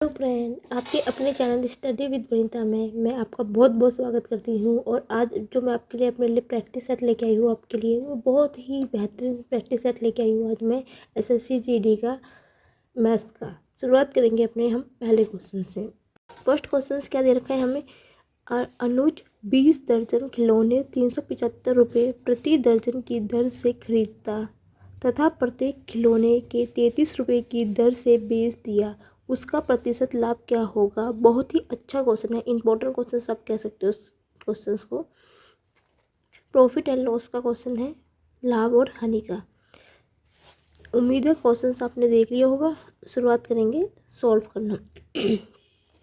Hello friend, आपके अपने channel study with Vanita में मैं आपका बहुत बहुत स्वागत करती हूँ। और आज जो मैं आपके लिए अपने लिए प्रैक्टिस सेट लेके आई हूँ आपके लिए, वो बहुत ही बेहतरीन प्रैक्टिस सेट लेके आई हूँ। आज मैं एसएससी जीडी का मैथ्स का शुरुआत करेंगे अपने हम पहले क्वेश्चन से। फर्स्ट क्वेश्चन क्या दे रखा है हमें, अनुज 20 दर्जन खिलौने 375 रुपये प्रति दर्जन की दर से खरीदता तथा प्रत्येक खिलौने के 33 रुपये की दर से बेच दिया, उसका प्रतिशत लाभ क्या होगा। बहुत ही अच्छा क्वेश्चन है, इंपॉर्टेंट क्वेश्चन आप कह सकते हो उस क्वेश्चन को। प्रॉफिट एंड लॉस का क्वेश्चन है, लाभ और हानि का। उम्मीद है क्वेश्चन आपने देख लिया होगा। शुरुआत करेंगे सॉल्व करना।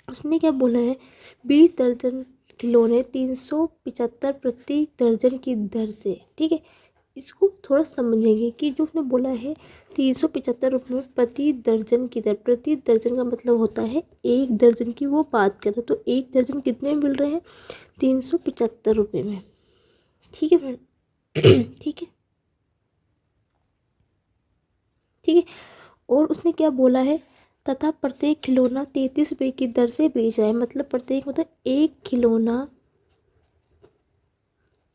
उसने क्या बोला है, 20 दर्जन खिलौने 375 प्रति दर्जन की दर से। ठीक है, इसको थोड़ा समझेंगे कि जो उसने बोला है 375 रुपये प्रति दर्जन की दर। प्रति दर्जन का मतलब होता है एक दर्जन की वो बात कर रहे, तो एक दर्जन कितने में मिल रहे हैं, 375 रुपये में। ठीक है फ्रेंड, ठीक है ठीक है। और उसने क्या बोला है, तथा प्रत्येक खिलौना 33 रुपये की दर से बेच रहा है। मतलब प्रत्येक मतलब एक खिलौना,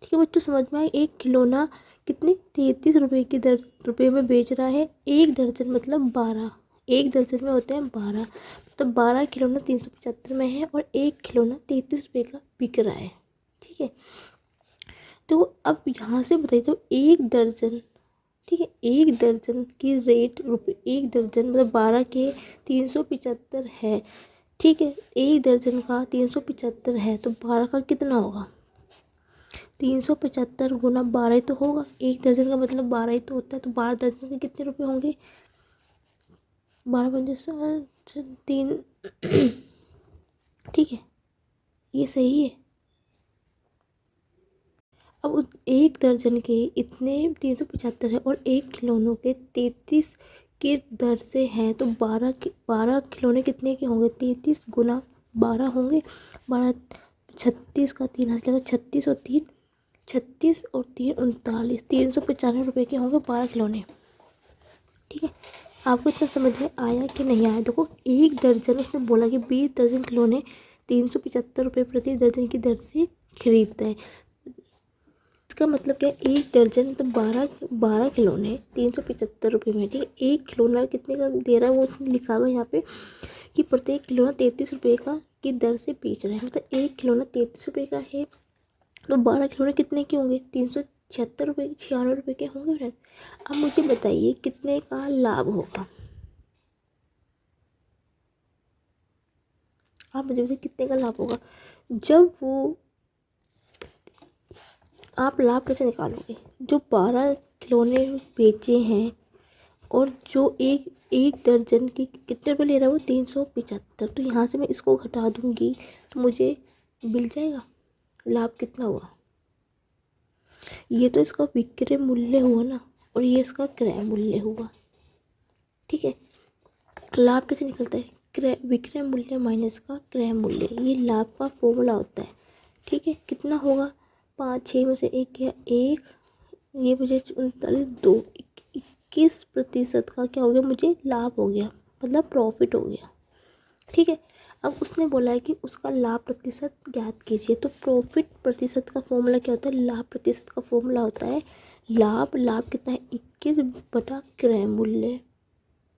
ठीक है बच्चों समझ में आए, एक खिलौना कितने 33 रुपये की दर रुपये में बेच रहा है। एक दर्जन मतलब 12, एक दर्जन में होते हैं 12, तो 12 खिलौना 375 में है और एक खिलौना 33 रुपये का बिक रहा है। ठीक है, तो अब यहाँ से बताइए, तो एक दर्जन, ठीक है, एक दर्जन की रेट रुपये, एक दर्जन मतलब 12 के 375 है। ठीक है, एक दर्जन का 375 है, तो 12 का कितना होगा, 375 गुना 12 ही तो होगा। एक दर्जन का मतलब 12 ही तो होता है, तो 12 दर्जन के कितने रुपए होंगे, 12×3। ठीक है, ये सही है। अब एक दर्जन के इतने 375 है और एक खिलौनों के 33 की दर से हैं, तो 12 खिलौने कितने के होंगे, 33 गुना 12 होंगे। 12 36 का 3 हाथ लगा, 36 और 3 36 और 3 39, 395 रुपये के होंगे 12 खिलौने। ठीक है, आपको इतना समझ में आया कि नहीं आया। देखो एक दर्जन, उसने बोला कि 20 दर्जन खिलौने 375 रुपये प्रति दर्जन की दर से खरीदता है। इसका मतलब क्या, एक दर्जन तो 12 खिलौने 375 रुपये में। ठीक है, एक खिलौना कितने का दे रहा है वो उसने लिखा हुआ है यहाँ पे कि प्रत्येक खिलौना 33 रुपये का की दर से बेच रहा है। मतलब एक खिलौना 33 रुपये का है, तो 12 खिलौने कितने के होंगे, 376 रुपये 96 रुपये के होंगे फ्रेंड। अब मुझे बताइए कितने का लाभ होगा, आप मुझे बताइए कितने का लाभ होगा। जब वो, आप लाभ कैसे निकालोगे, जो 12 खिलौने बेचे हैं और जो एक एक दर्जन की कितने रुपये ले रहा है वो 375, तो यहाँ से मैं इसको घटा दूंगी तो मुझे मिल जाएगा लाभ कितना हुआ। ये तो इसका विक्रय मूल्य हुआ ना, और ये इसका क्रय मूल्य हुआ। ठीक है, लाभ कैसे निकलता है, क्रय विक्रय मूल्य माइनस का क्रय मूल्य, ये लाभ का फॉर्मूला होता है। ठीक है, कितना होगा, 5 6 में से एक गया, एक, ये मुझे 39 2, 21% का क्या हो गया, मुझे लाभ हो गया, मतलब प्रॉफिट हो गया। ठीक है, अब उसने बोला है कि उसका लाभ प्रतिशत ज्ञात कीजिए। तो प्रॉफिट प्रतिशत का फॉर्मूला क्या होता है, लाभ प्रतिशत का फॉर्मूला होता है लाभ कितना है, 21 बटा क्रय मूल्य।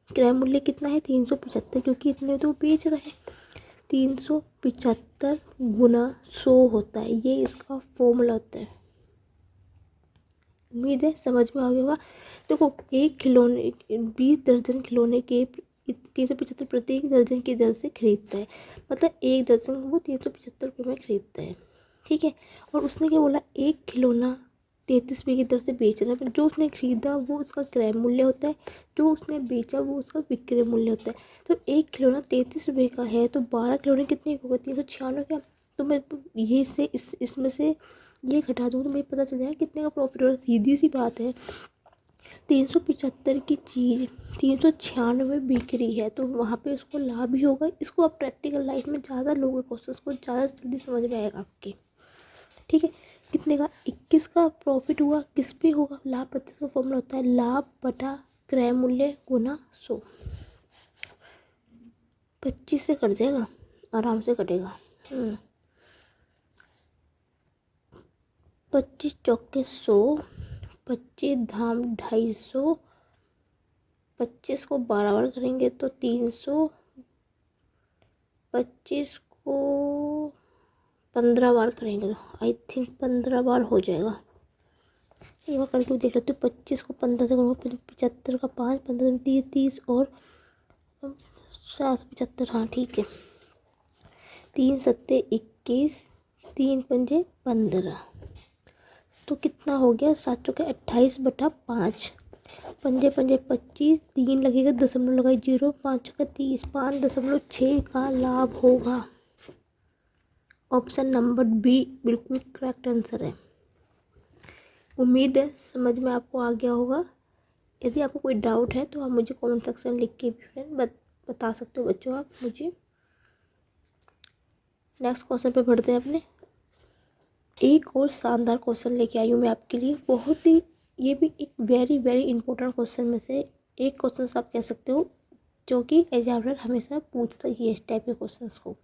क्रय मूल्य कितना है 375, क्योंकि इतने तो बेच रहे हैं। 375 गुना 100 होता है, ये इसका फॉर्मूला होता है। उम्मीद है समझ में आ गया होगा। देखो एक खिलौने 20 दर्जन खिलौने के 375 प्रत्येक दर्जन की दर से खरीदता है, मतलब एक दर्जन वो 375 रुपये में खरीदता है। ठीक है, और उसने क्या बोला, एक खिलौना 33 रुपये की दर से बेच रहा है। जो उसने खरीदा वो उसका क्रय मूल्य होता है, जो उसने बेचा वो उसका विक्रय मूल्य होता है। तो एक खिलौना 33 रुपये का है, तो 12 खिलौने कितने का होगा, 396 का। तो मैं ये से इसमें से ये घटा दूँ तो मुझे पता चल जाएगा कितने का प्रॉफिट हो रहा है। सीधी सी बात है, 375 की चीज़ 396 बिक रही है, तो वहाँ पे उसको लाभ ही होगा। इसको आप प्रैक्टिकल लाइफ में ज़्यादा लोगों क्वेश्चन को ज़्यादा जल्दी समझ में आएगा आपके। ठीक है, कितने का, 21 का प्रॉफिट हुआ, किस पे होगा, लाभ प्रतिशत का फॉर्मूला होता है लाभ बटा क्रय मूल्य गुना 100। 25 से कट जाएगा, आराम से कटेगा। 25 चौके 100, 25 धाम 250, 25 को 12 बार करेंगे तो 300, 25 को 15 बार करेंगे तो आई थिंक 15 बार हो जाएगा। एक बार करके देख लेते, 25 को 15 से करूँगा, 75 का 5, 15 30, 30 और 775, हाँ ठीक है। 3 सत्ते 21, 3 पंजे 15, तो कितना हो गया, 7 चौके 28 बटा 5, पंजे पंजे 25, 3 लगेगा, दशमलव लगाई 0, 5 चौके 30, 5.6 का लाभ होगा। ऑप्शन नंबर बी बिल्कुल करेक्ट आंसर है। उम्मीद है समझ में आपको आ गया होगा। यदि आपको कोई डाउट है तो आप मुझे कमेंट सेक्शन लिख के भी फ्रेंड बता सकते हो बच्चों आप मुझे। नेक्स्ट क्वेश्चन पे बढ़ते हैं अपने। एक और शानदार क्वेश्चन लेके आई हूँ मैं आपके लिए, बहुत ही, ये भी एक वेरी वेरी इंपॉर्टेंट क्वेश्चन में से एक क्वेश्चन आप कह सकते हो, जो कि एग्जामिनर हमेशा पूछता ही है इस टाइप के क्वेश्चन को।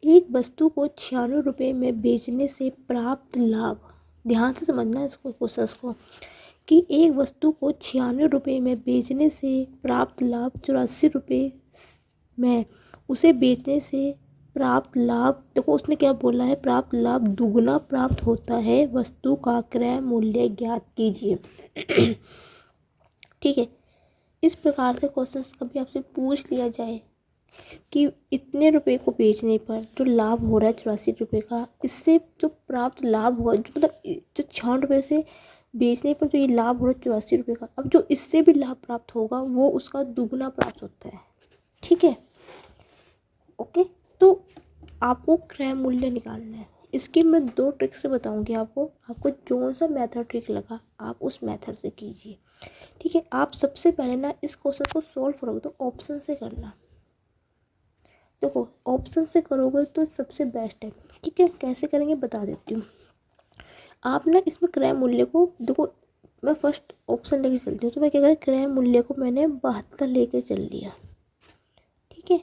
एक वस्तु को 96 रुपये में बेचने से प्राप्त लाभ, ध्यान से समझना है इसको क्वेश्चन को, कि एक वस्तु को 96 रुपये में बेचने से प्राप्त लाभ 84 रुपये में उसे बेचने से प्राप्त लाभ, देखो उसने क्या बोला है, प्राप्त लाभ दुगना प्राप्त होता है, वस्तु का क्रय मूल्य ज्ञात कीजिए। ठीक है, इस प्रकार से क्वेश्चन कभी आपसे पूछ लिया जाए कि इतने रुपए को बेचने पर जो लाभ हो रहा है 84 रुपये का, इससे जो प्राप्त लाभ हुआ, जो मतलब जो 96 रुपये से बेचने पर जो ये लाभ हो रहा है 84 रुपये का, अब जो इससे भी लाभ प्राप्त होगा वो उसका दुगना प्राप्त होता है। ठीक है, ओके। तो आपको क्रय मूल्य निकालना है, इसकी मैं 2 ट्रिक से बताऊंगी आपको जो सा मेथड ठीक लगा आप उस मेथड से कीजिए। ठीक है, आप सबसे पहले ना इस क्वेश्चन को सॉल्व करोगे तो ऑप्शन से करना। देखो ऑप्शन से करोगे तो सबसे बेस्ट है। ठीक है, कैसे करेंगे बता देती हूँ। आप ना इसमें क्रय मूल्य को, देखो मैं फर्स्ट ऑप्शन लेके चलती हूँ, तो मैं क्या करें, क्रय मूल्य को मैंने 72 लेके चल लिया। ठीक है,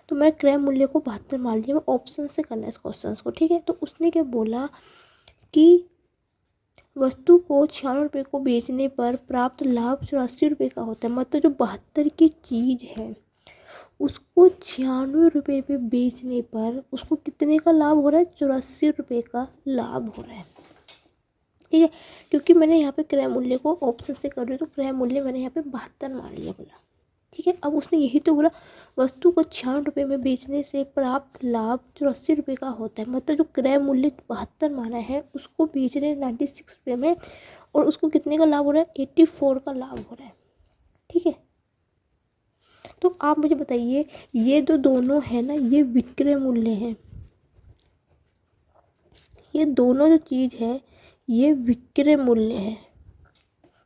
तो मैं क्रय मूल्य को 72 मान लिया, मैं ऑप्शन से करना है इस क्वेश्चन को। ठीक है, तो उसने क्या बोला कि वस्तु को 96 रुपये को बेचने पर प्राप्त लाभ 84 रुपये का होता है, मतलब जो 72 की चीज़ है उसको 96 रुपये पे बेचने पर उसको कितने का लाभ हो रहा है, 84 रुपये का लाभ हो रहा है। ठीक है, क्योंकि मैंने यहाँ पे क्रय मूल्य को ऑप्शन से कर रही हूँ तो क्रय मूल्य मैंने यहाँ पे 72 मान लिया बोला। ठीक है, अब उसने यही तो बोला वस्तु को 96 रुपये में बेचने से प्राप्त लाभ 84 रुपये का होता है, मतलब जो क्रय मूल्य 72 माना है उसको बेच रहे हैं 96 रुपये में, और उसको कितने का लाभ हो रहा है, 84 का लाभ हो रहा है। ठीक है, तो आप मुझे बताइए ये जो दोनों है ना ये विक्रय मूल्य है, ये दोनों जो चीज़ है ये विक्रय मूल्य है,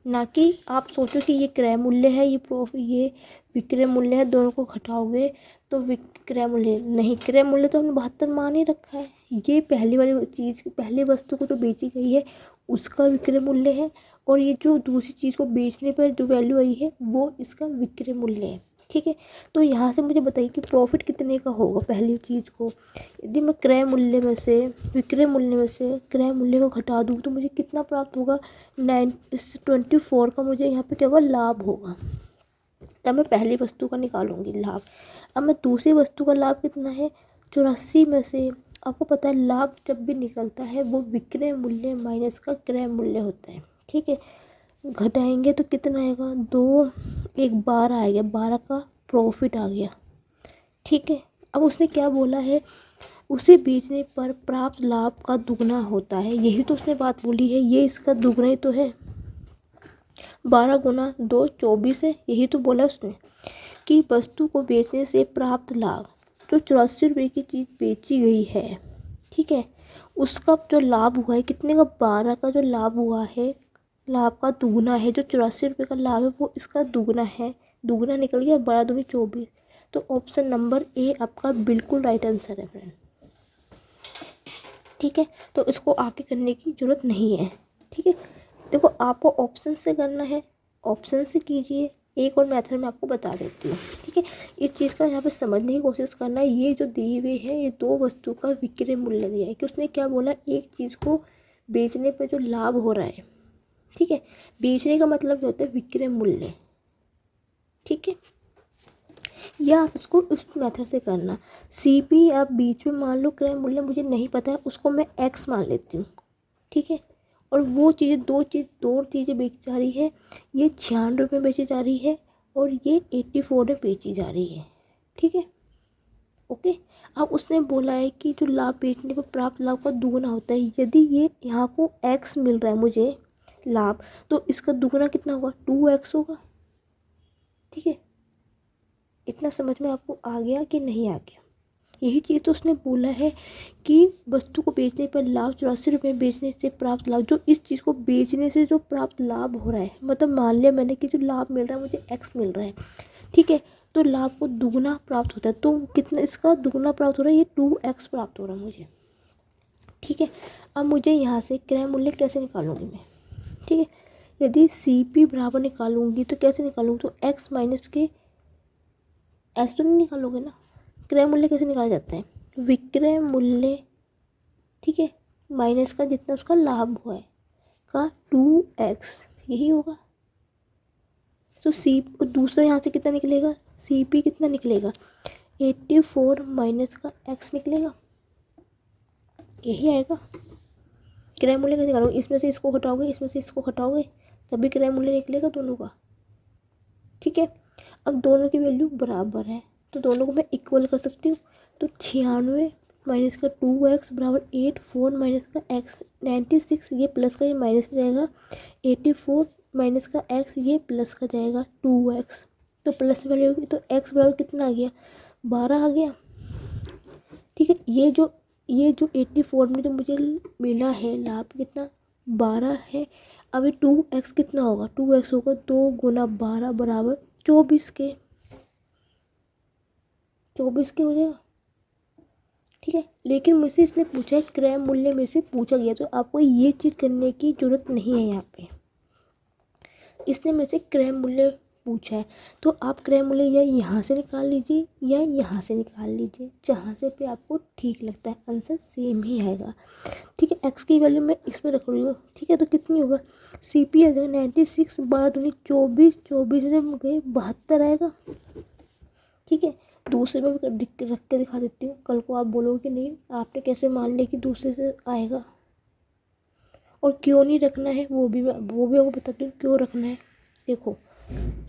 ना कि आप सोचो कि ये क्रय मूल्य है, ये विक्रय मूल्य है, दोनों को घटाओगे तो विक्रय मूल्य नहीं, क्रय मूल्य तो हमने 72 मान ही रखा है। ये पहली वाली चीज़, पहली वस्तु को जो बेची गई है उसका विक्रय मूल्य है, और ये जो दूसरी चीज़ को बेचने पर जो वैल्यू आई है वो इसका विक्रय मूल्य है। ठीक है, तो यहाँ से मुझे बताइए कि प्रॉफिट कितने का होगा पहली चीज़ को, यदि मैं क्रय मूल्य में से, विक्रय मूल्य में से क्रय मूल्य को घटा दूँ तो मुझे कितना प्राप्त होगा, 24 का मुझे यहाँ पे क्या होगा, लाभ होगा। तब मैं पहली वस्तु का निकालूंगी लाभ। अब मैं दूसरी वस्तु का लाभ कितना है, 84 में से, आपको पता है लाभ जब भी निकलता है वो विक्रय मूल्य माइनस का क्रय मूल्य होता है। ठीक है, घटाएंगे तो कितना आएगा, 2 1 12 आएगा, 12 का प्रॉफिट आ गया। ठीक है, अब उसने क्या बोला है, उसे बेचने पर प्राप्त लाभ का दुगना होता है, यही तो उसने बात बोली है, ये इसका दुगना ही तो है, 12 गुना 2 24 है, यही तो बोला उसने कि वस्तु को बेचने से प्राप्त लाभ, जो 84 रुपये की चीज़ बेची गई है, ठीक है, उसका जो लाभ हुआ है कितने का, 12 का जो लाभ हुआ है, लाभ का दुगना है, जो 84 रुपये का लाभ है वो इसका दुगना है, दुगना निकल गया, 12 दूनी 24। तो ऑप्शन नंबर ए आपका बिल्कुल राइट आंसर है फ्रेंड। ठीक है, तो इसको आगे करने की ज़रूरत नहीं है। ठीक है, देखो आपको ऑप्शन से करना है, ऑप्शन से कीजिए, एक और मेथड मैं आपको बता देती हूँ, ठीक है। इस चीज़ का यहाँ पे समझने की कोशिश करना। ये जो दी हुई है, ये दो वस्तु का विक्रय मूल्य दिया है कि उसने क्या बोला, एक चीज़ को बेचने पर जो लाभ हो रहा है, ठीक है, बेचने का मतलब होता है विक्रय मूल्य, ठीक है। या आप इसको उस मेथड से करना, CP आप बीच में मान लो क्रय मूल्य मुझे नहीं पता है, उसको मैं X मान लेती हूँ, ठीक है। और वो चीज़ें दो चीज़ें बेची जा रही है, ये 96 रुपये बेची जा रही है और ये 84 में बेची जा रही है, ठीक है, ओके। अब उसने बोला है कि जो लाभ बेचने पर प्राप्त लाभ का दुगुना होता है। यदि ये यहाँ को X मिल रहा है मुझे लाभ, तो इसका दुगुना कितना होगा, 2X होगा, ठीक है। इतना समझ में आपको आ गया कि नहीं आ गया? यही चीज़ तो उसने बोला है कि वस्तु को बेचने पर लाभ 84 रुपये बेचने से प्राप्त लाभ, जो इस चीज़ को बेचने से जो प्राप्त लाभ हो रहा है, मतलब मान लिया मैंने कि जो लाभ मिल रहा है मुझे X मिल रहा है, ठीक है, तो लाभ को दुगुना प्राप्त होता है। तो कितना इसका दुगुना प्राप्त हो रहा है, ये 2X प्राप्त हो रहा है मुझे, ठीक है। अब मुझे यहाँ से क्रय मूल्य कैसे निकालूंगी मैं, ठीक है। यदि CP बराबर निकालूंगी तो कैसे निकालूंगी, तो X माइनस के, ऐसे तो नहीं निकालोगे ना। क्रय मूल्य कैसे निकाला जाता है, विक्रय मूल्य, ठीक है, माइनस का जितना उसका लाभ हुआ है का 2X, यही होगा। तो दूसरा यहाँ से कितना निकलेगा, CP कितना निकलेगा, 84 माइनस का X निकलेगा, यही आएगा। क्रय मूल्य कैसे निकालोगे, इसमें से इसको हटाओगे, इसमें से इसको हटाओगे, तभी क्रय मूल्य निकलेगा दोनों का, ठीक है। अब दोनों की वैल्यू बराबर है तो दोनों को मैं इक्वल कर सकती हूँ। तो 96 माइनस का 2X बराबर 84 माइनस का X, 96, ये प्लस का ये माइनस में जाएगा, 84 माइनस का X, ये प्लस का जाएगा 2X, तो प्लस वैल्यू होगी, तो X बराबर कितना आ गया, 12 आ गया, ठीक है। ये जो 84 में जो मुझे मिला है लाभ कितना, 12 है। अब ये 2X कितना होगा, 2X होगा 2 गुना 12 बराबर 24 के, 24 के हो जाएगा, ठीक है। लेकिन मुझसे इसने पूछा है क्रय मूल्य, मेरे से पूछा गया, तो आपको ये चीज़ करने की जरूरत नहीं है। यहाँ पे इसने मेरे से क्रय मूल्य पूछा है, तो आप क्रय मूल्य या यहाँ से निकाल लीजिए या यहाँ से निकाल लीजिए, जहाँ से पे आपको ठीक लगता है, आंसर सेम ही आएगा, ठीक है। X की वैल्यू मैं इसमें रख रही हूँ, ठीक है। तो कितनी होगा, CP आ जाएगा 96, 12 दूनी 24, 24 से गए 72 आएगा, ठीक है। दूसरे में भी रख के दिखा देती हूँ, कल को आप बोलोगे कि नहीं आपने कैसे मान लिया कि दूसरे से आएगा, और क्यों नहीं रखना है वो भी आपको बताती हूँ क्यों रखना है। देखो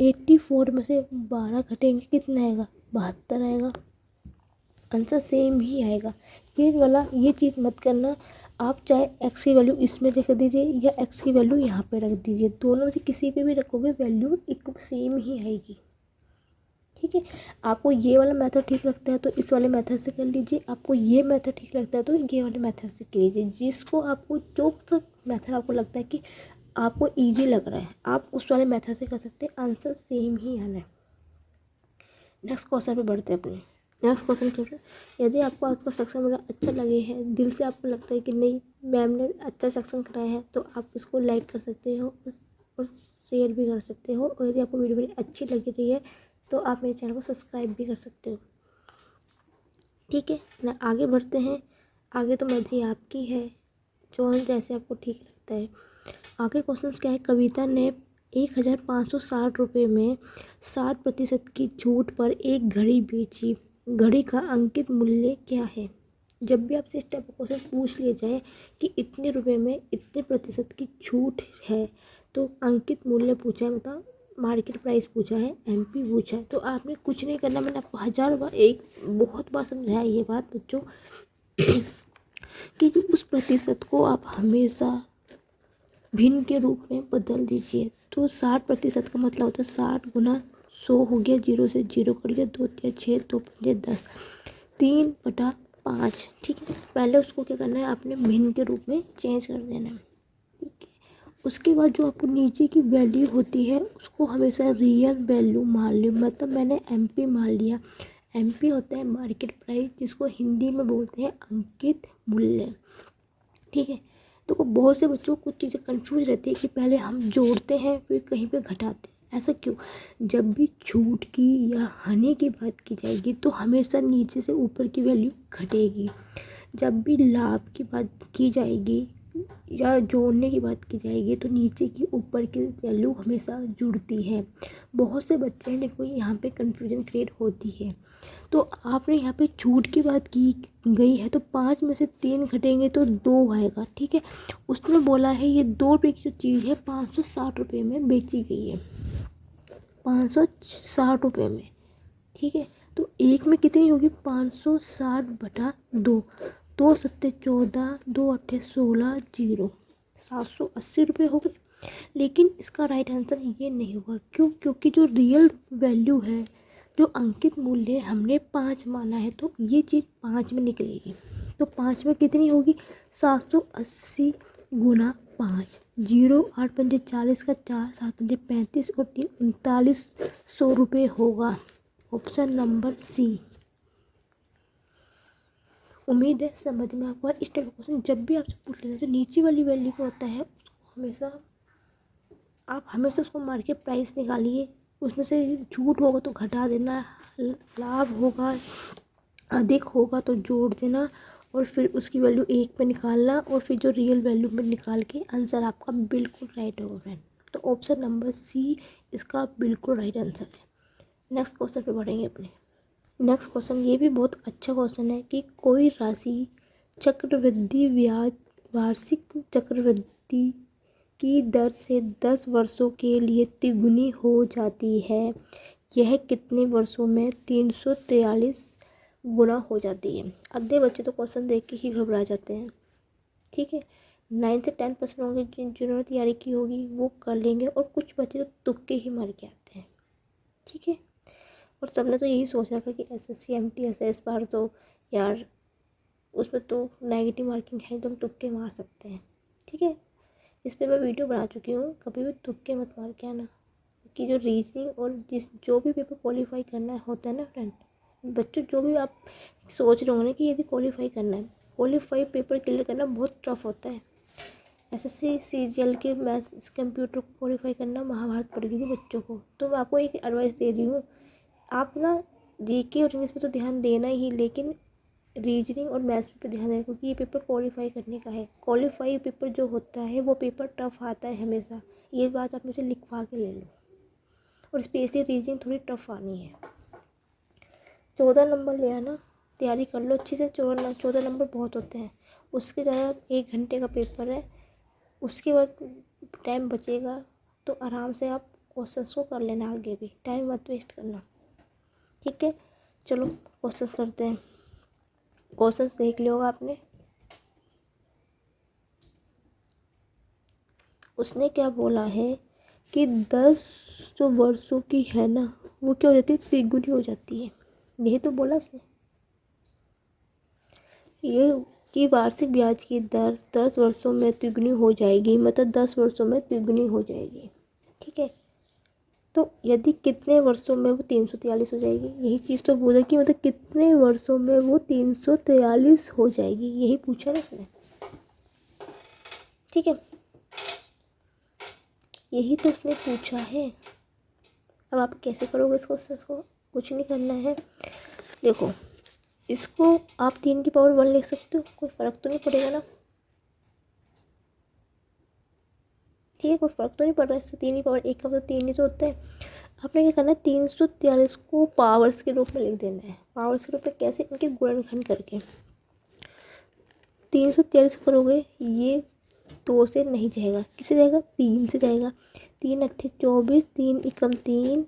84 में से 12 घटेंगे कितना आएगा, 72 आएगा, आंसर सेम ही आएगा। ये चीज़ मत करना, आप चाहे X की वैल्यू इसमें रख दीजिए या X की वैल्यू यहाँ पे रख दीजिए, दोनों में से किसी पे भी रखोगे वैल्यू एक सेम ही आएगी, ठीक है। आपको ये वाला मेथड ठीक लगता है तो इस वाले मेथड से कर लीजिए, आपको ये मेथड ठीक लगता है तो ये वाले मेथड से कर लीजिए, जिसको आपको जो तक मेथड आपको लगता है कि आपको इजी लग रहा है आप उस वाले मेथड से कर सकते हैं, आंसर सेम ही आना है। नेक्स्ट क्वेश्चन पे बढ़ते हैं अपने। नेक्स्ट क्वेश्चन क्या है, यदि आपको आज का सेक्शन मेरा अच्छा लगे है, दिल से आपको लगता है कि नहीं मैम ने अच्छा सेक्शन कराया है, तो आप उसको लाइक कर सकते हो और शेयर भी कर सकते हो, और यदि आपको वीडियो मेरी अच्छी लग रही है तो आप मेरे चैनल को सब्सक्राइब भी कर सकते हो, ठीक है ना। आगे बढ़ते हैं, आगे तो मर्जी आपकी है, जो जैसे आपको ठीक लगता है। आगे क्वेश्चन क्या है, कविता ने 1560 रुपये में 60% की छूट पर एक घड़ी बेची, घड़ी का अंकित मूल्य क्या है। जब भी आपसे इस टाइप का क्वेश्चन पूछ लिया जाए कि इतने रुपए में इतने प्रतिशत की छूट है, तो अंकित मूल्य पूछा है, मतलब मार्केट प्राइस पूछा है, MP पूछा है, तो आपने कुछ नहीं करना। मैंने आपको 1000 बार बहुत बार समझाया ये बात बच्चों कि उस प्रतिशत को आप हमेशा भिन्न के रूप में बदल दीजिए। तो 60% का मतलब होता है 60 गुना 100 हो गया, 0 से 0 कट गया, 2 तिया 6, 2 पंजे 10, 3/5, ठीक है। पहले उसको क्या करना है, आपने भिन्न के रूप में चेंज कर देना है, ठीक है। उसके बाद जो आपको नीचे की वैल्यू होती है उसको हमेशा रियल वैल्यू मान लो, मतलब मैंने MP मान लिया। MP होता है मार्केट प्राइस, जिसको हिंदी में बोलते हैं अंकित मूल्य, ठीक है। तो बहुत से बच्चों को कुछ चीज़ें कंफ्यूज रहती है कि पहले हम जोड़ते हैं फिर कहीं पे घटाते हैं, ऐसा क्यों? जब भी छूट की या हानि की बात की जाएगी तो हमेशा नीचे से ऊपर की वैल्यू घटेगी। जब भी लाभ की बात की जाएगी या जोड़ने की बात की जाएगी तो नीचे की ऊपर की वैल्यू हमेशा जुड़ती है। बहुत से बच्चे हैं जिनको यहाँ पे कन्फ्यूजन क्रिएट होती है। तो आपने यहाँ पे छूट की बात की गई है तो 5 में से 3 घटेंगे तो 2 आएगा, ठीक है। उसने बोला है ये 2 रुपये की जो चीज़ है 560 रुपये में बेची गई है, 560 रुपये में, ठीक है। तो एक में कितनी होगी? 560/2, 2×7=14, 2×8=16, 0, 780 रुपये हो गए। लेकिन इसका राइट आंसर ये नहीं होगा। क्यों? क्योंकि जो रियल वैल्यू है, जो अंकित मूल्य है, हमने 5 माना है तो ये चीज़ 5 में निकलेगी। तो 5 में कितनी होगी? 780 × 5, 0, 8×5 = 40 का 4, 7×5 = 35 और 3 3900 रुपये होगा। Option number C. उम्मीद है समझ में आपको। इस टाइप का क्वेश्चन जब भी आपसे पूछ लेना, जो नीचे वाली वैल्यू को होता है उसको हमेशा उसको मार के प्राइस निकालिए। उसमें से छूट होगा तो घटा देना, लाभ होगा अधिक होगा तो जोड़ देना और फिर उसकी वैल्यू 1 पे निकालना और फिर जो रियल वैल्यू में निकाल के आंसर आपका बिल्कुल राइट होगा फ्रेंड। तो ऑप्शन नंबर सी इसका बिल्कुल राइट आंसर है। नेक्स्ट क्वेश्चन पे बढ़ेंगे अपने। नेक्स्ट क्वेश्चन ये भी बहुत अच्छा क्वेश्चन है कि कोई राशि चक्रवृद्धि ब्याज वार्षिक चक्रवृद्धि की दर से 10 वर्षों के लिए तिगुनी हो जाती है। यह कितने वर्षों में 343 गुना हो जाती है? आधे बच्चे तो क्वेश्चन देख के ही घबरा जाते हैं, ठीक है। 9 से 10% होंगे जिन्होंने तैयारी की होगी वो कर लेंगे और कुछ बच्चे तो तुक्के ही मार के आते हैं, ठीक है। और सबने तो यही सोच रखा कि SSC MT SS बार तो यार उसमें तो नेगेटिव मार्किंग है तो हम तुक्के मार सकते हैं, ठीक है। इस पर मैं वीडियो बना चुकी हूँ, कभी भी तुक्के मत मार के आना। कि जो रीजनिंग और जो भी पेपर क्वालिफाई करना होता है ना फ्रेंड, बच्चों जो भी आप सोच रहे होंगे कि यदि क्वालिफाई करना है, क्वालिफाई पेपर क्लियर करना बहुत टफ होता है। SSC CGL के मैथ्स कंप्यूटर को क्वालिफाई करना महाभारत पड़ गई थी बच्चों को। तो मैं आपको एक एडवाइस दे रही हूँ, आप ना GK और इंग्लिश पे तो ध्यान देना ही, लेकिन रीजनिंग और मैथ्स पे ध्यान दें क्योंकि ये पेपर क्वालिफाई करने का है। क्वालिफाई पेपर जो होता है वो पेपर टफ आता है हमेशा, ये बात आप मुझे लिखवा के ले लो। और स्पेशली रीजनिंग थोड़ी टफ आनी है। 14 नंबर ले आना, तैयारी कर लो अच्छे से। 14 नंबर बहुत होते हैं, उसके ज़्यादा 1 घंटे का पेपर है। उसके बाद टाइम बचेगा तो आराम से आप क्वेश्चंस को कर लेना, आगे भी टाइम मत वेस्ट करना, ठीक है। चलो क्वेश्चंस करते हैं। क्वेश्चंस देख लिया होगा आपने। उसने क्या बोला है कि 10 जो वर्षों की है ना वो क्या हो जाती है? तिगुनी हो जाती है। यही तो बोला उसने, ये कि वार्षिक ब्याज की दर 10 वर्षों में तिगुनी हो जाएगी, मतलब 10 वर्षों में तिगुनी हो जाएगी, ठीक है। तो यदि कितने वर्षों में वो 343 हो जाएगी, यही चीज़ तो बोला कि मतलब कितने वर्षों में वो 343 हो जाएगी, यही पूछा ना उसने, ठीक है। यही तो उसने पूछा है। अब आप कैसे करोगे इस क्वेश्चन को? कुछ नहीं करना है। देखो इसको आप 3 की पावर 1 लिख सकते हो, कोई फ़र्क तो नहीं पड़ेगा ना, ठीक है। कोई फ़र्क तो नहीं पड़ रहा इससे। 3 की पावर 1 का मतलब 3 ही तो होता है। आपने क्या करना है? 343 को पावर्स के रूप में लिख देना है। पावर्स के रूप में कैसे? इनके गुणनखंड करके 343 करोगे, ये 2 से नहीं जाएगा, किससे जाएगा? 3 से जाएगा। 3 अट्ठे 24, 3 एकम 3,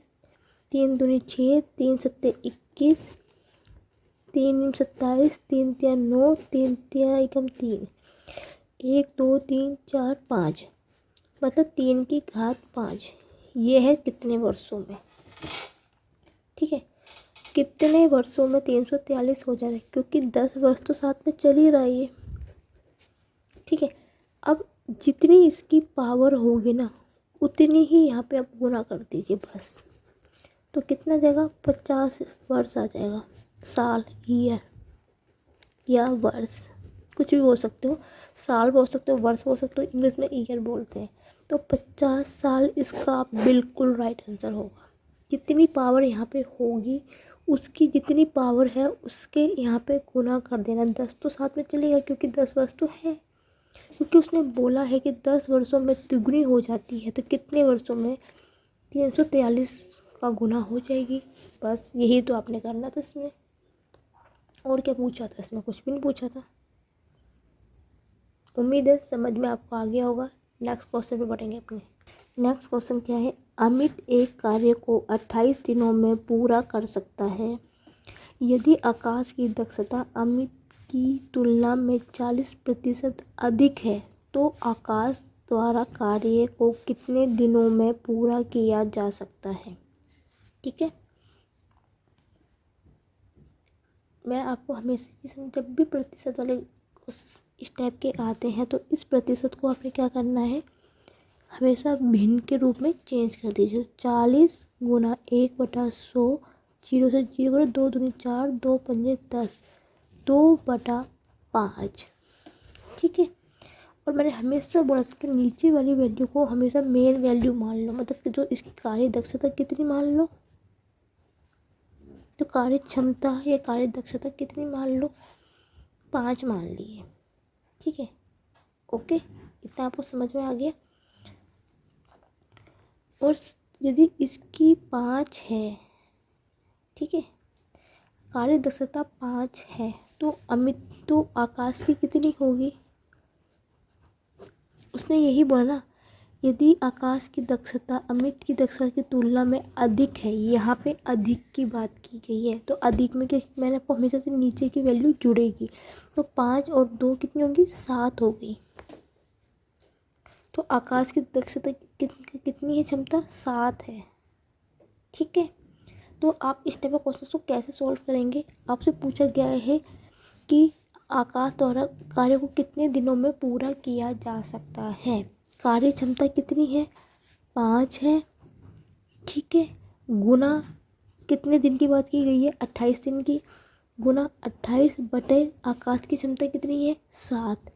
3 दूनी 6, 3 सत्ते 21, 3 नीम 27, 3 तिया 9, 3 तिया एकम 3, 1 2 3 4 5, मतलब 3 की घात 5। ये है कितने वर्षों में, ठीक है। कितने वर्षों में 343 हो जा रहा है, क्योंकि 10 वर्ष तो साथ में चल ही रहा है ये, ठीक है। अब जितनी इसकी पावर होगी ना उतनी ही यहाँ पे आप गुना कर दीजिए बस। तो कितना जाएगा? 50 वर्ष आ जाएगा। साल, ईयर या वर्ष कुछ भी बोल सकते हो, साल बोल सकते हो, वर्ष बोल सकते हो, इंग्लिश में ईयर बोलते हैं। तो 50 साल इसका बिल्कुल राइट आंसर होगा। जितनी पावर यहाँ पे होगी उसकी जितनी पावर है उसके यहाँ पे गुना कर देना। 10 तो साथ में चलेगा क्योंकि 10 वर्ष तो है, क्योंकि उसने बोला है कि 10 वर्षों में दुगनी हो जाती है, तो कितने वर्षों में 343 का गुना हो जाएगी। बस यही तो आपने करना था इसमें, और क्या पूछा था इसमें? कुछ भी नहीं पूछा था। उम्मीद है समझ में आपको आ गया होगा। नेक्स्ट क्वेश्चन पे बढ़ेंगे अपने। नेक्स्ट क्वेश्चन क्या है? अमित एक कार्य को 28 दिनों में पूरा कर सकता है। यदि आकाश की दक्षता अमित की तुलना में 40% अधिक है तो आकाश द्वारा कार्य को कितने दिनों में पूरा किया जा सकता है? ठीक है, मैं आपको हमेशा जब भी प्रतिशत वाले इस टाइप के आते हैं तो इस प्रतिशत को आपने क्या करना है, हमेशा भिन्न के रूप में चेंज कर दीजिए। 40 गुना 1/100, 0 से 0 करो, 2 दूनी 4, 2 पंजे 10, 2/5। ठीक है, और मैंने हमेशा बोला था कि नीचे वाली वैल्यू को हमेशा मेन वैल्यू मान लो, मतलब कि जो इसकी कार्य दक्षता कितनी मान लो, तो कार्य क्षमता या कार्य दक्षता कितनी मान लो, 5 मान लिए। ठीक है, ओके, इतना आपको समझ में आ गया। और यदि इसकी 5 है, ठीक है, कार्य दक्षता 5 है, तो अमित तो आकाश की कितनी होगी? उसने यही बोला ना, यदि आकाश की दक्षता अमित की दक्षता की तुलना में अधिक है, यहाँ पे अधिक की बात की गई है, तो अधिक में क्या, मैंने आपको हमेशा से नीचे की वैल्यू जुड़ेगी, तो 5 और 2 कितनी होगी? 7 हो गई। तो आकाश की दक्षता कितनी है? क्षमता 7 है। ठीक है, तो आप इस टाइप का क्वेश्चन को कैसे सॉल्व करेंगे? आपसे पूछा गया है कि आकाश द्वारा कार्य को कितने दिनों में पूरा किया जा सकता है। कार्य क्षमता कितनी है? 5 है। ठीक है, गुना कितने दिन की बात की गई है? 28 दिन की, गुना 28 बटे आकाश की क्षमता कितनी है? 7,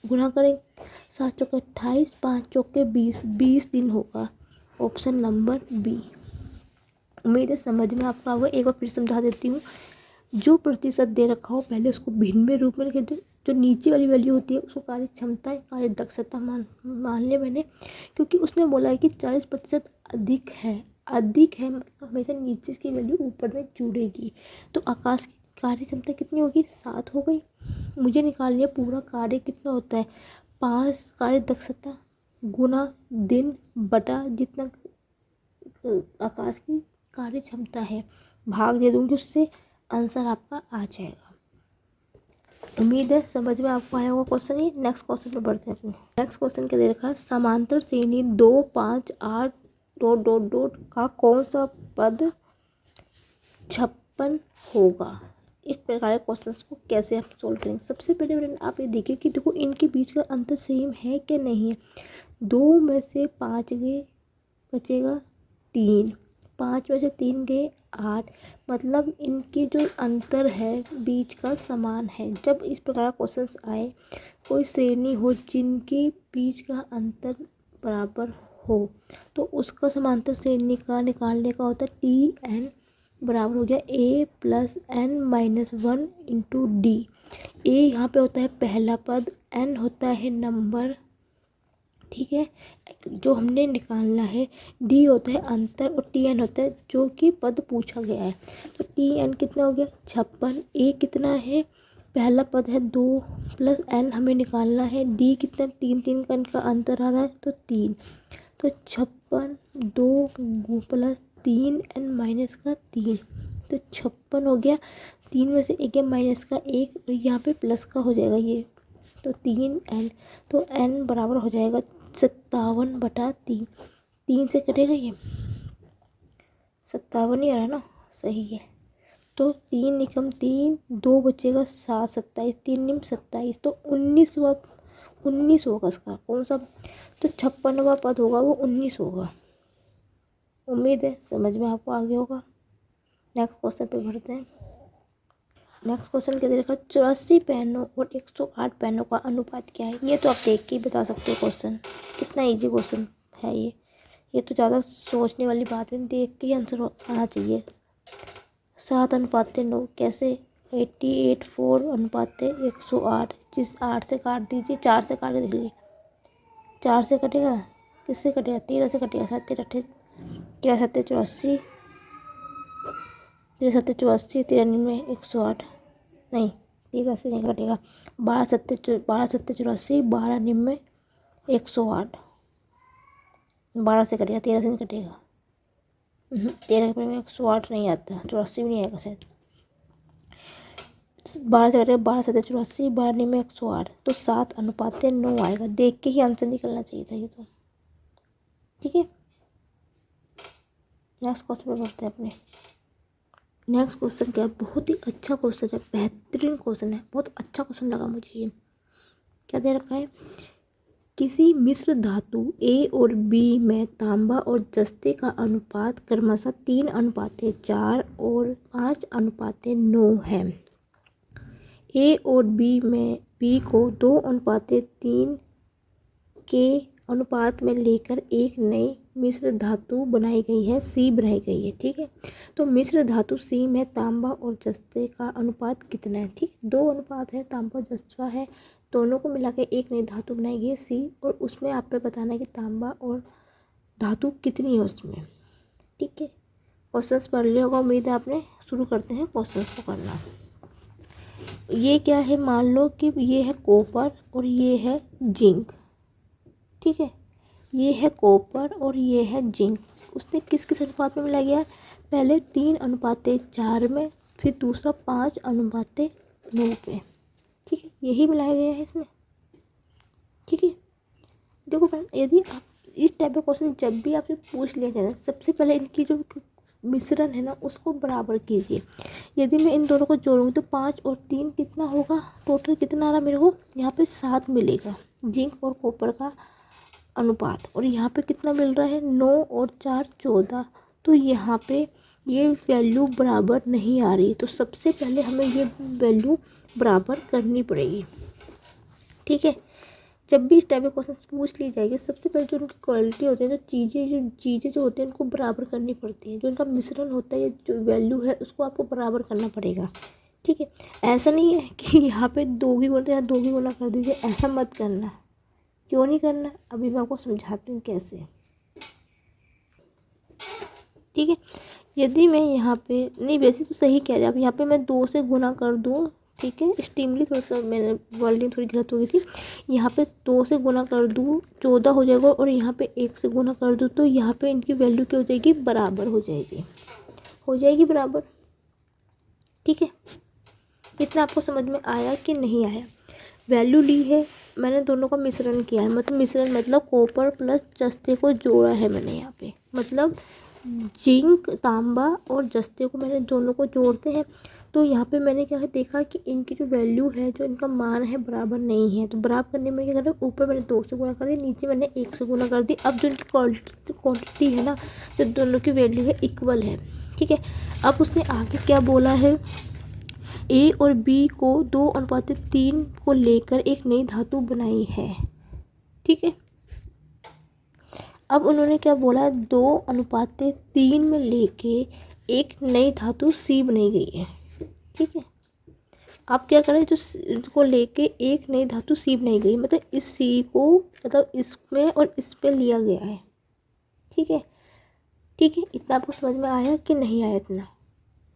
गुना करें 7 चौके 28, 5 चौके 20, 20 दिन होगा। Option number B. उम्मीद है समझ में आपका होगा। एक बार फिर समझा देती हूँ। जो प्रतिशत दे रखा हो पहले उसको भिन्न रूप में लिख दो, जो नीचे वाली वैल्यू होती है उसको कार्य क्षमता कार्य दक्षता मान लिया मैंने, क्योंकि उसने बोला है कि 40% अधिक है। अधिक है मतलब हमेशा नीचे की वैल्यू ऊपर में जुड़ेगी। तो आकाश की कार्य क्षमता कितनी होगी? 7 हो गई। मुझे निकाल लिया पूरा कार्य कितना होता है, 5 कार्य दक्षता गुना दिन बटा जितना आकाश की कार्य क्षमता है, भाग दे दूंगी उससे, आंसर आपका आ जाएगा। उम्मीद है समझ में आपको आया होगा क्वेश्चन। ये नेक्स्ट क्वेश्चन पे बढ़ते हैं अपने। नेक्स्ट क्वेश्चन क्या दे रखा है? समांतर श्रेणी 2 5 8 डॉट डॉट डॉट का कौन सा पद 56 होगा? इस प्रकार के क्वेश्चंस को कैसे आप सोल्व करेंगे? सबसे पहले आप ये देखिए कि देखो इनके बीच का अंतर सेम है कि नहीं है। 2 में से 5 गए, बचेगा 3, 5 में से 3 गए 8, मतलब इनके जो अंतर है बीच का समान है। जब इस प्रकार क्वेश्चंस आए, कोई श्रेणी हो जिनके बीच का अंतर बराबर हो, तो उसका समांतर श्रेणी का निकालने का होता है TN बराबर हो गया A+N-1 इंटू डी। ए यहाँ पे होता है पहला पद, N होता है नंबर, ठीक है, जो हमने निकालना है, डी होता है अंतर, और TN होता है जो कि पद पूछा गया है। तो TN कितना हो गया? 56। ए कितना है? पहला पद है 2 प्लस N हमें निकालना है, डी कितना? 3 का इनका अंतर आ रहा है तो 3, तो 56 2 प्लस 3N माइनस का 3, तो 56 हो गया। 3 में से 1 माइनस का 1, और यहाँ पे प्लस का हो जाएगा ये, तो 3N, तो N बराबर हो जाएगा 57/3। 3 से कटेगा ये, 57 ही आ रहा है ना, सही है। तो 3 निकम 3, 2 बचेगा 7, 27, 3 निम 27, तो 19 होगा इसका कौन सा? तो 56वां पद होगा वो 19 होगा। उम्मीद है समझ में आपको आ गया होगा। नेक्स्ट क्वेश्चन पे बढ़ते हैं। नेक्स्ट क्वेश्चन क्या दे रखा है, 84 पेनों और 108 पेनों का अनुपात क्या है। ये तो आप देख के ही बता सकते हो क्वेश्चन, कितना इजी क्वेश्चन है ये तो ज़्यादा सोचने वाली बात नहीं, देख के ही आंसर आना चाहिए। 7:9 कैसे, 88 4:108, जिस 8 से काट दीजिए, 4 से काट दीजिए, 4 से कटेगा, किससे कटेगा, 13 से कटेगा, 7 13 8 क्या 7 84, 13 7 84, 93 108, नहीं 13 से नहीं कटेगा, 12 7 84, 12 99 108, 12 से कटेगा, 13 से नहीं कटेगा, 13 में 108 नहीं आता, 84 भी नहीं आएगा शायद, 12 से कटेगा, 12 7 84, 12 99 108, तो 7:9 आएगा। देख के ही आंसर निकलना चाहिए था ये तो, ठीक है। नेक्स्ट क्वेश्चन पे बढ़ते हैं अपने। नेक्स्ट क्वेश्चन क्या है, बहुत ही अच्छा क्वेश्चन है, बेहतरीन क्वेश्चन है, बहुत अच्छा क्वेश्चन लगा मुझे ये। क्या दे रखा है, किसी मिश्र धातु ए और बी में तांबा और जस्ते का अनुपात क्रमशः 3:4 और 5:9 है। ए और बी में बी को 2:3 के अनुपात में लेकर एक नई मिश्र धातु बनाई गई है, सी बनाई गई है, ठीक है। तो मिश्र धातु सी में तांबा और जस्ते का अनुपात कितना है, ठीक, 2 अनुपात है, तांबा और जस्ता है, दोनों को मिला के एक नई धातु बनाई गई है सी, और उसमें आपको बताना है कि तांबा और धातु कितनी है उसमें, ठीक है। क्वेश्चंस पढ़ लिया होगा उम्मीद है आपने। शुरू करते हैं क्वेश्चंस को करना। ये क्या है, मान लो कि ये है कॉपर और ये है जिंक, ठीक है, ये है कॉपर और ये है जिंक, उसने किस किस अनुपात में मिलाया गया, पहले 3:4 में, फिर दूसरा 5:9 पे, ठीक है, यही मिलाया गया है इसमें, ठीक है। देखो फ्रेंड, यदि आप इस टाइप का क्वेश्चन जब भी आपसे पूछ लिया जाए, सबसे पहले इनकी जो मिश्रण है ना उसको बराबर कीजिए। यदि मैं इन दोनों को जोड़ूंगी तो 5 और 3 कितना होगा, टोटल कितना आ रहा मेरे को, यहाँ पे 7 मिलेगा जिंक और कॉपर का अनुपात, और यहाँ पे कितना मिल रहा है, 9 और 4 14, तो यहाँ पे ये वैल्यू बराबर नहीं आ रही, तो सबसे पहले हमें ये वैल्यू बराबर करनी पड़ेगी, ठीक है। जब भी इस टाइप के क्वेश्चन पूछ ली जाएगी, सबसे पहले जो उनकी क्वालिटी होती है, जो चीज़ें जो होती हैं उनको बराबर करनी पड़ती हैं, जो उनका मिश्रण होता है, जो वैल्यू है उसको आपको बराबर करना पड़ेगा, ठीक है। ऐसा नहीं है कि यहाँ पे 2 की गुना, यहाँ 2 की गुना कर दीजिए, ऐसा मत करना। क्यों नहीं करना, अभी मैं आपको समझाती हूँ कैसे, ठीक है। यदि मैं यहाँ पे, नहीं वैसे तो सही कह रहे हैं आप, यहाँ पे मैं 2 से गुना कर दूँ, ठीक है, स्टीमली थोड़ा सा मैंने वर्डिंग थोड़ी गलत हो गई थी, यहाँ पे 2 से गुना कर दूँ 14 हो जाएगा, और यहाँ पे 1 से गुना कर दूँ तो यहाँ पे इनकी वैल्यू क्या हो जाएगी, बराबर हो जाएगी बराबर, ठीक है। इतना आपको समझ में आया कि नहीं आया। वैल्यू ली है मैंने, दोनों का मिश्रण किया है, मतलब मिश्रण मतलब कॉपर प्लस जस्ते को जोड़ा है मैंने यहाँ पे, मतलब जिंक तांबा और जस्ते को मैंने दोनों को जोड़ते हैं, तो यहाँ पे मैंने क्या है देखा कि इनकी जो वैल्यू है, जो इनका मान है बराबर नहीं है, तो बराबर करने में क्या करा, ऊपर मैंने 2 से गुना कर दिया, नीचे मैंने 1 से गुना कर दी। अब जो इनकी क्वांटिटी है ना, जो दोनों की वैल्यू है इक्वल है, ठीक है। अब उसने आगे क्या बोला है, ए और बी को 2:3 को लेकर एक नई धातु बनाई है, ठीक है। अब उन्होंने क्या बोला, 2:3 में लेके एक नई धातु सी बनाई गई है, ठीक है। आप क्या करें, जो को लेके एक नई धातु सी बनाई गई, मतलब इस सी को, मतलब इसमें और इस पे लिया गया है, ठीक है, ठीक है। इतना आपको समझ में आया कि नहीं आया इतना,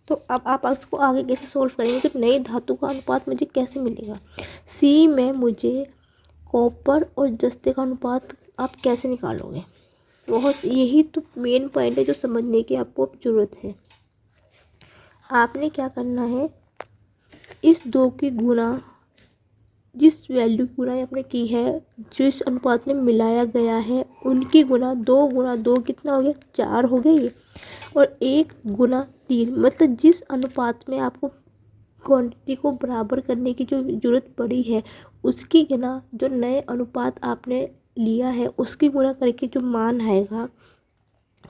तो अब आप इसको आगे कैसे सोल्व करेंगे, कि नई धातु का अनुपात मुझे कैसे मिलेगा, सी में मुझे कॉपर और जस्ते का अनुपात आप कैसे निकालोगे, बहुत यही तो मेन पॉइंट है जो समझने की आपको ज़रूरत है। आपने क्या करना है, इस 2 की गुना, जिस वैल्यू की गुना आपने की है, जिस अनुपात में मिलाया गया है, उनकी गुना 2 कितना हो गया, 4 हो गया ये, और 1 गुना 3, मतलब जिस अनुपात में आपको क्वांटिटी को बराबर करने की जो ज़रूरत पड़ी है, उसकी गुना जो नए अनुपात आपने लिया है उसकी गुना करके जो मान आएगा,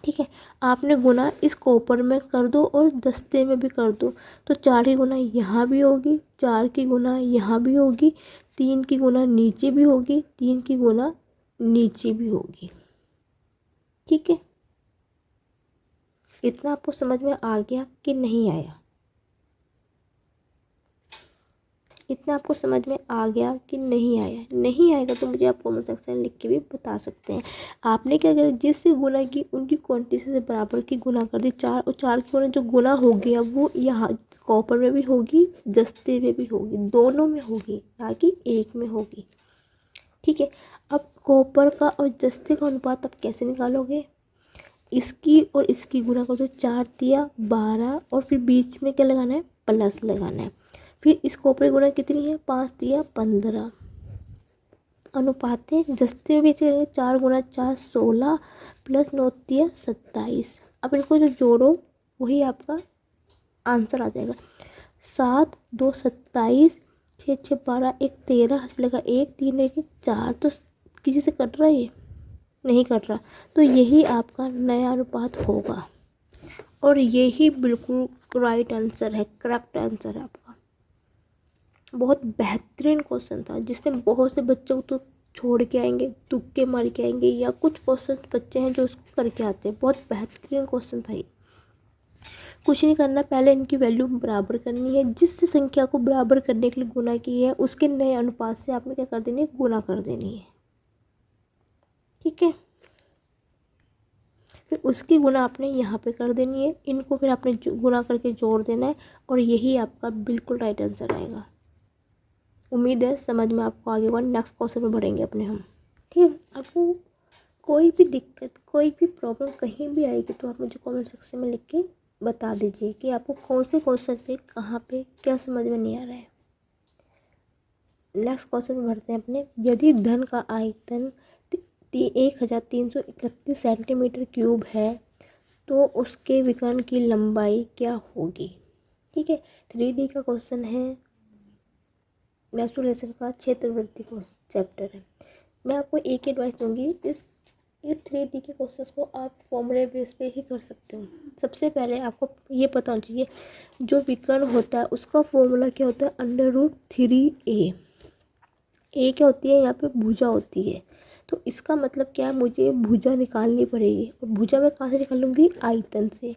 ठीक है। आपने गुना इस कॉपर में कर दो और दस्ते में भी कर दो, तो 4 की गुना यहाँ भी होगी, 4 की गुना यहाँ भी होगी, 3 की गुना नीचे भी होगी, 3 की गुना नीचे भी होगी। ठीक है, इतना आपको समझ में आ गया कि नहीं आया? इतना आपको समझ में आ गया कि नहीं आया? नहीं आएगा तो मुझे आप कमेंट सेक्शन लिख के भी बता सकते हैं। आपने क्या करा, जिससे गुना की उनकी क्वांटिटी से बराबर की गुना कर दी, 4 और 4 की गुना जो गुना होगी अब वो यहाँ कॉपर में भी होगी, जस्ते में भी होगी, दोनों में होगी, ना कि एक में होगी। ठीक है, अब कॉपर का और जस्ते का अनुपात आप कैसे निकालोगे? इसकी और इसकी गुना कर दो, 4 दिया 12 और फिर बीच में क्या लगाना है? प्लस लगाना है। फिर इस कॉपर की गुना कितनी है? 5 दिया 15। अनुपात है जस्ते में भी करेंगे, 4 गुना 4 16 प्लस 9 दिया 27। अब इनको जो जोड़ो वही आपका आंसर आ जाएगा। 7 2 27, 6 6 12, 1 13, हंस लगा 1 3 1 4। तो किसी से कट रहा है? ये नहीं कट रहा, तो यही आपका नया अनुपात होगा और यही बिल्कुल राइट आंसर है, करेक्ट आंसर है आपका। बहुत बेहतरीन क्वेश्चन था, जिसमें बहुत से बच्चों को तो छोड़ के आएंगे, तुक्के मार के आएंगे, या कुछ क्वेश्चन बच्चे हैं जो उसको करके आते हैं। बहुत बेहतरीन क्वेश्चन था ये। कुछ नहीं करना, पहले इनकी वैल्यू बराबर करनी है। जिस संख्या को बराबर करने के लिए गुना की है उसके नए अनुपात से आपने क्या कर देनी है? गुना कर देनी है। ठीक है, फिर उसकी गुना आपने यहाँ पे कर देनी है, इनको फिर आपने गुना करके जोड़ देना है और यही आपका बिल्कुल राइट आंसर आएगा। उम्मीद है समझ में आपको आगे होगा। नेक्स्ट क्वेश्चन में बढ़ेंगे अपने हम। ठीक है, आपको कोई भी दिक्कत, कोई भी प्रॉब्लम कहीं भी आएगी तो आप मुझे कमेंट सेक्शन में लिख के बता दीजिए कि आपको कौन से क्वेश्चन पे, कहाँ पे, क्या समझ में नहीं आ रहा है। नेक्स्ट क्वेश्चन में बढ़ते हैं अपने। यदि धन का आयतन 1331 सेंटीमीटर क्यूब है तो उसके विकर्ण की लंबाई क्या होगी? ठीक है, 3D का क्वेश्चन है, मेंस्ट्रुएशन का क्षेत्रवृत्ति को चैप्टर है। मैं आपको एक एडवाइस दूंगी, इस 3D के क्वेश्चंस को आप फॉर्मूले बेस पे ही कर सकते हो। सबसे पहले आपको ये पता होना चाहिए जो विकर्ण होता है उसका फॉर्मूला क्या होता है? √3a। ए क्या होती है? यहाँ पे भुजा होती है, तो इसका मतलब क्या है? मुझे भुजा निकालनी पड़ेगी और भुजा मैं कहाँ से निकालूंगी? आयतन से।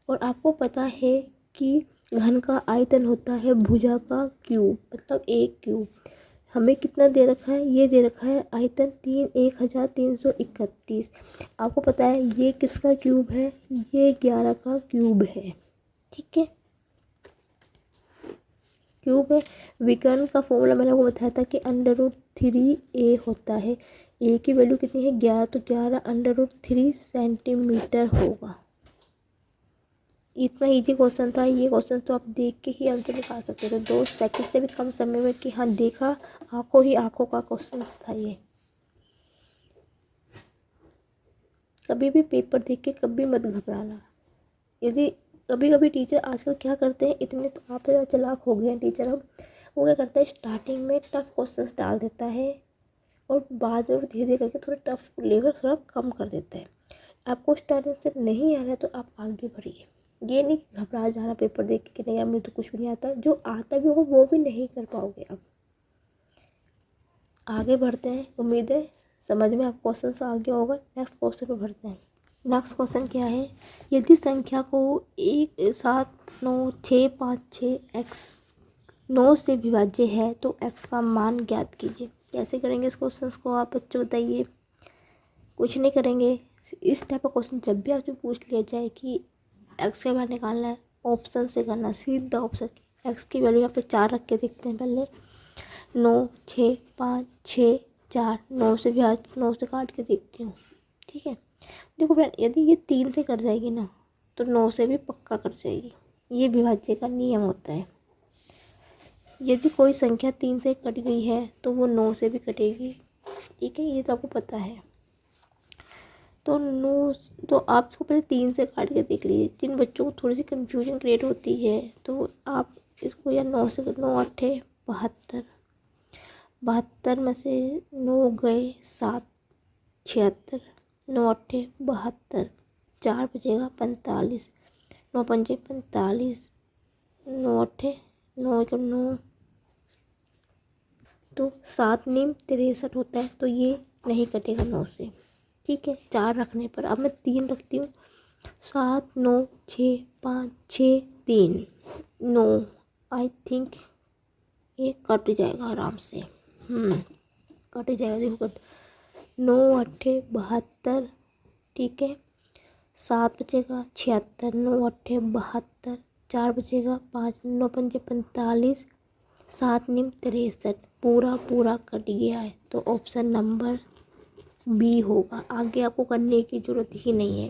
और आपको पता है कि घन का आयतन होता है भुजा का क्यूब, मतलब 1 क्यूब। हमें कितना दे रखा है? ये दे रखा है आयतन 1331। आपको पता है ये किसका क्यूब है? ये 11 का क्यूब है। ठीक है, क्यूब है। विकर्ण का फॉर्मूला मैंने आपको बताया था कि √3a होता है। ए की वैल्यू कितनी है? 11, तो 11 √3 सेंटीमीटर होगा। इतना इजी क्वेश्चन था ये। क्वेश्चन तो आप देख के ही आंसर निकाल सकते थे 2 सेकंड से भी कम समय में, कि हाँ देखा, आंखों ही आंखों का क्वेश्चन था ये। कभी भी पेपर देख के कभी मत घबराना। यदि कभी कभी टीचर आजकल क्या करते हैं, इतने तो आप ज़्यादा चालाक हो गए हैं टीचर अब, वो क्या करता है स्टार्टिंग में टफ क्वेश्चंस डाल देता है और बाद में वो धीरे धीरे करके थोड़ा टफ लेवल थोड़ा कम कर देता है। आपको स्टार्टिंग से नहीं आ रहा है तो आप आगे बढ़िए। ये नहीं कि घबरा जाना पेपर देख के कि नहीं यार मुझे तो कुछ भी नहीं आता। जो आता भी होगा वो भी नहीं कर पाओगे। अब आगे बढ़ते हैं, उम्मीद है समझ में आप क्वेश्चन आ गया होगा। नेक्स्ट क्वेश्चन पर बढ़ते हैं। नेक्स्ट क्वेश्चन क्या है? यदि संख्या को 1 7 9 6 5 6 x 9 से विभाज्य है तो x का मान ज्ञात कीजिए। कैसे करेंगे इस क्वेश्चन को आप बच्चों बताइए? कुछ नहीं करेंगे। इस टाइप का क्वेश्चन जब भी आपसे पूछ लिया जाए कि x का मान निकालना है, ऑप्शन से करना, सीधा ऑप्शन। x की वैल्यू यहाँ पे 4 रख के देखते हैं पहले। 9 6 5 6 4, 9 से विभाज्य, 9 से काट के देखती हूँ। ठीक है, देखो फ्रेंड, यदि ये 3 से कट जाएगी ना तो 9 से भी पक्का कट जाएगी। ये विभाज्य का नियम होता है। यदि कोई संख्या 3 से कट गई है तो वो 9 से भी कटेगी। ठीक है, ये तो आपको पता है। तो 9, तो आप इसको पहले 3 से काट के देख लीजिए। जिन बच्चों को थोड़ी सी कन्फ्यूजन क्रिएट होती है तो आप इसको या 9 से 9 8 72, 72 में से 9 गए 7 76, 9 8 72, 4 बचेगा 45, 9 पंजे 45, 9 अट्ठे 9 एक 9, तो 7 नीम 63 होता है, तो ये नहीं कटेगा 9 से। ठीक है, 4 रखने पर अब मैं 3 रखती हूँ। 7 9 6 5 6 3 9, आई थिंक ये कट जाएगा आराम से। कट जाएगा, देखो कट। 9 अट्ठे 72, ठीक है। 7 बचेगा 76, 9 अट्ठे 72, 4 बचेगा 5, 9 पंजे 45, 7 नीम 63, पूरा कट गया है। तो ऑप्शन नंबर बी होगा। आगे आपको करने की ज़रूरत ही नहीं है।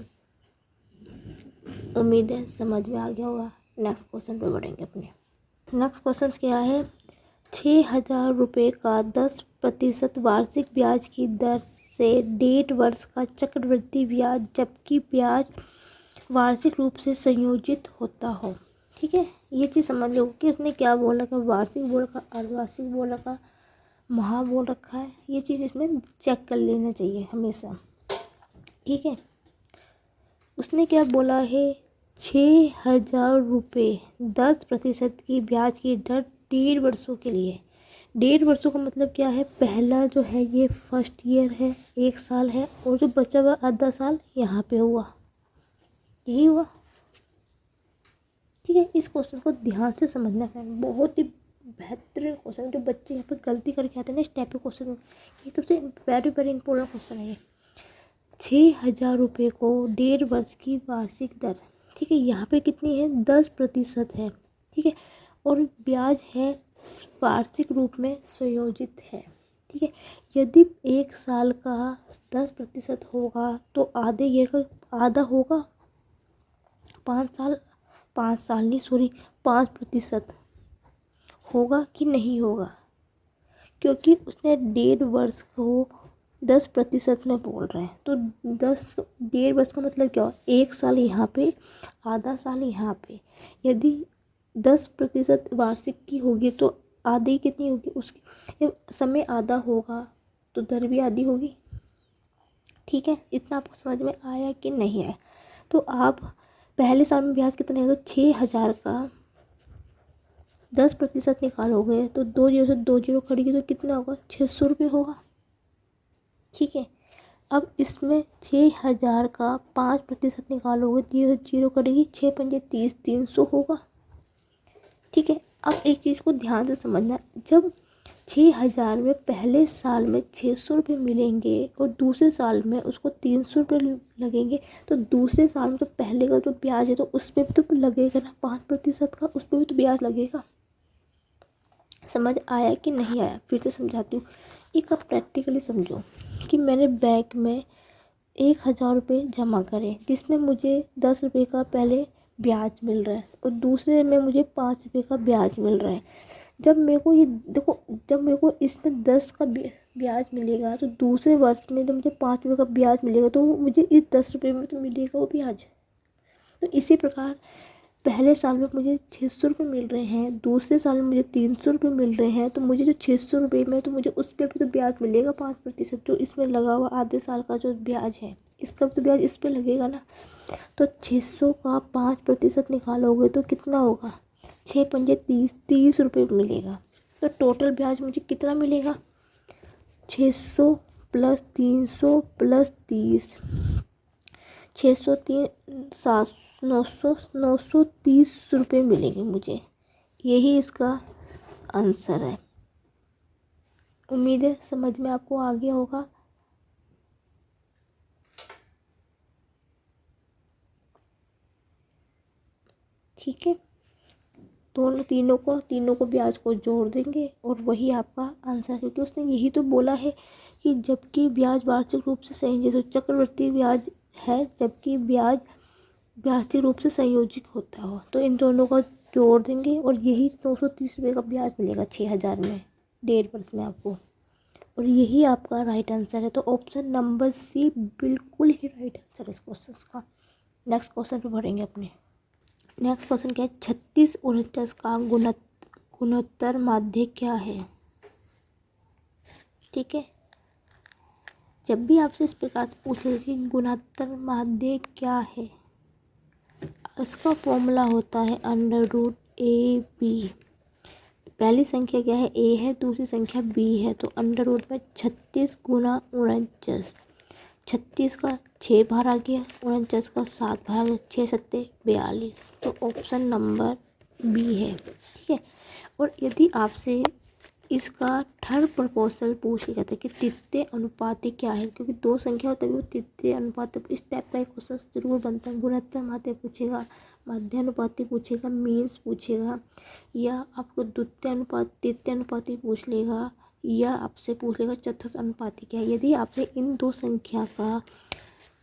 उम्मीद है समझ में आ गया होगा। नेक्स्ट क्वेश्चन पे बढ़ेंगे अपने। नेक्स्ट क्वेश्चन क्या है, 6,000 रुपये का 10% वार्षिक ब्याज की दर से 1.5 वर्ष का चक्रवृद्धि ब्याज, जबकि ब्याज वार्षिक रूप से संयोजित होता हो। ठीक है, ये चीज़ समझ लो कि उसने क्या बोल रखा है, वार्षिक बोल रखा, अर्धवार्षिक बोल रखा, महा बोल रखा है। ये चीज़ इसमें चेक कर लेना चाहिए हमेशा। ठीक है, उसने क्या बोला है, 6,000 रुपये 10% की ब्याज की दर 1.5 वर्षों के लिए। 1.5 वर्षों का मतलब क्या है, पहला जो है ये फर्स्ट ईयर है, 1 साल है, और जो बचा हुआ आधा साल यहाँ पे हुआ, यही हुआ। ठीक है, इस क्वेश्चन को ध्यान से समझना है, बहुत ही बेहतरीन क्वेश्चन। जो बच्चे यहाँ पे गलती करके आते हैं ना इस टाइप के क्वेश्चन में, ये सबसे वेरी वेरी इंपॉर्टेंट क्वेश्चन है ये। 6,000 रुपये को 1.5 वर्ष की वार्षिक दर, ठीक है, यहाँ पे कितनी है, 10% है। ठीक है, और ब्याज है वार्षिक रूप में संयोजित है। ठीक है, यदि 1 साल का 10% होगा तो आधे ईयर का आधा होगा, 5 साल नहीं, सॉरी, 5% होगा कि नहीं होगा, क्योंकि उसने 1.5 वर्ष को 10% में बोल रहे हैं। तो 1.5 वर्ष का मतलब क्या हुआ, 1 साल यहाँ पे, आधा साल यहाँ पे। यदि 10% वार्षिक की होगी तो आधी कितनी होगी उसकी, जब समय आधा होगा तो दर भी आधी होगी। ठीक है, इतना आपको समझ में आया कि नहीं आया। तो आप पहले साल में ब्याज कितना है, तो 6,000 का 10% निकालोगे तो 2 जीरो से 2 जीरो कटेगी तो कितना होगा, 600 रुपये होगा। ठीक है, अब इसमें 6,000 का 5% निकालोगे, 0 से 0 कटेगी, 6 पंजे 30, 300 होगा। ठीक है, अब एक चीज़ को ध्यान से समझना, जब 6,000 में पहले साल में 600 रुपये मिलेंगे और दूसरे साल में उसको 300 रुपये लगेंगे, तो दूसरे साल में तो पहले का जो ब्याज है तो उस पर भी तो लगेगा ना, 5% का, उस पर भी तो ब्याज लगेगा। समझ आया कि नहीं आया, फिर से समझाती हूँ। एक आप प्रैक्टिकली समझो कि मैंने बैंक में 1,000 रुपये जमा करे, जिसमें मुझे 10 रुपये का पहले ब्याज मिल रहा है और दूसरे में मुझे 5 रुपये का ब्याज मिल रहा है। जब मेरे को ये देखो, जब मेरे को इसमें 10 का ब्याज मिलेगा तो दूसरे वर्ष में जब मुझे 5 रुपये का ब्याज मिलेगा तो मुझे इस 10 रुपये में तो मिलेगा वो ब्याज। तो इसी प्रकार पहले साल में मुझे 600 रुपये मिल रहे हैं, दूसरे साल में मुझे 300 रुपये मिल रहे हैं, तो मुझे जो 600 रुपये में तो मुझे उस पर भी तो ब्याज मिलेगा 5%, जो इसमें लगा हुआ आधे साल का जो ब्याज है इसका भी तो ब्याज इस पर लगेगा ना। तो 600 का 5% निकालोगे तो कितना होगा, 6 पंजे 30, 30 रुपये मिलेगा। तो टोटल ब्याज मुझे कितना मिलेगा, 600 प्लस 300 प्लस 30, 603, 930 रुपये मिलेंगे मुझे। यही इसका आंसर है। उम्मीद है समझ में आपको आ गया होगा। ठीक है, तीनों को ब्याज को जोड़ देंगे और वही आपका आंसर है, क्योंकि उसने यही तो बोला है कि जबकि ब्याज वार्षिक रूप से संयोजित, तो चक्रवृद्धि ब्याज है जबकि ब्याज वार्षिक रूप से संयोजित होता हो, तो इन दोनों को जोड़ देंगे और यही 930 रुपये का ब्याज मिलेगा 6,000 में 1.5 वर्ष में आपको, और यही आपका राइट आंसर है। तो ऑप्शन नंबर सी बिल्कुल ही राइट आंसर है इस क्वेश्चन का। नेक्स्ट क्वेश्चन पे बढ़ेंगे अपने। नेक्स्ट क्वेश्चन क्या है, 36 49 का गुणोत्तर माध्य क्या है। ठीक है, जब भी आपसे इस प्रकार से पूछे कि गुणोत्तर माध्य क्या है, इसका फॉर्मूला होता है √AB। पहली संख्या क्या है, a है, दूसरी संख्या b है, तो √ में 36 गुना 49। 36 का 6 बाहर आ गया, 49 का 7 बाहर आ गया, 6 सत्ते 42। तो ऑप्शन नंबर बी है। ठीक है। और यदि आपसे इसका थर्ड प्रोपोर्शनल पूछ लिया जाता है कि तृतीय अनुपाती क्या है, क्योंकि दो संख्या हो तभी वो तृतीय अनुपात, इस टाइप का एक क्वेश्चन जरूर बनता है। गुणोत्तर माध्य पूछेगा, मध्यानुपाती पूछेगा, मीन्स पूछेगा, या आपको द्वितीय अनुपात तृतीय अनुपाती पूछ लेगा, या आपसे पूछ लेगा चतुर्थ अनुपाती क्या है। यदि आपसे इन दो संख्या का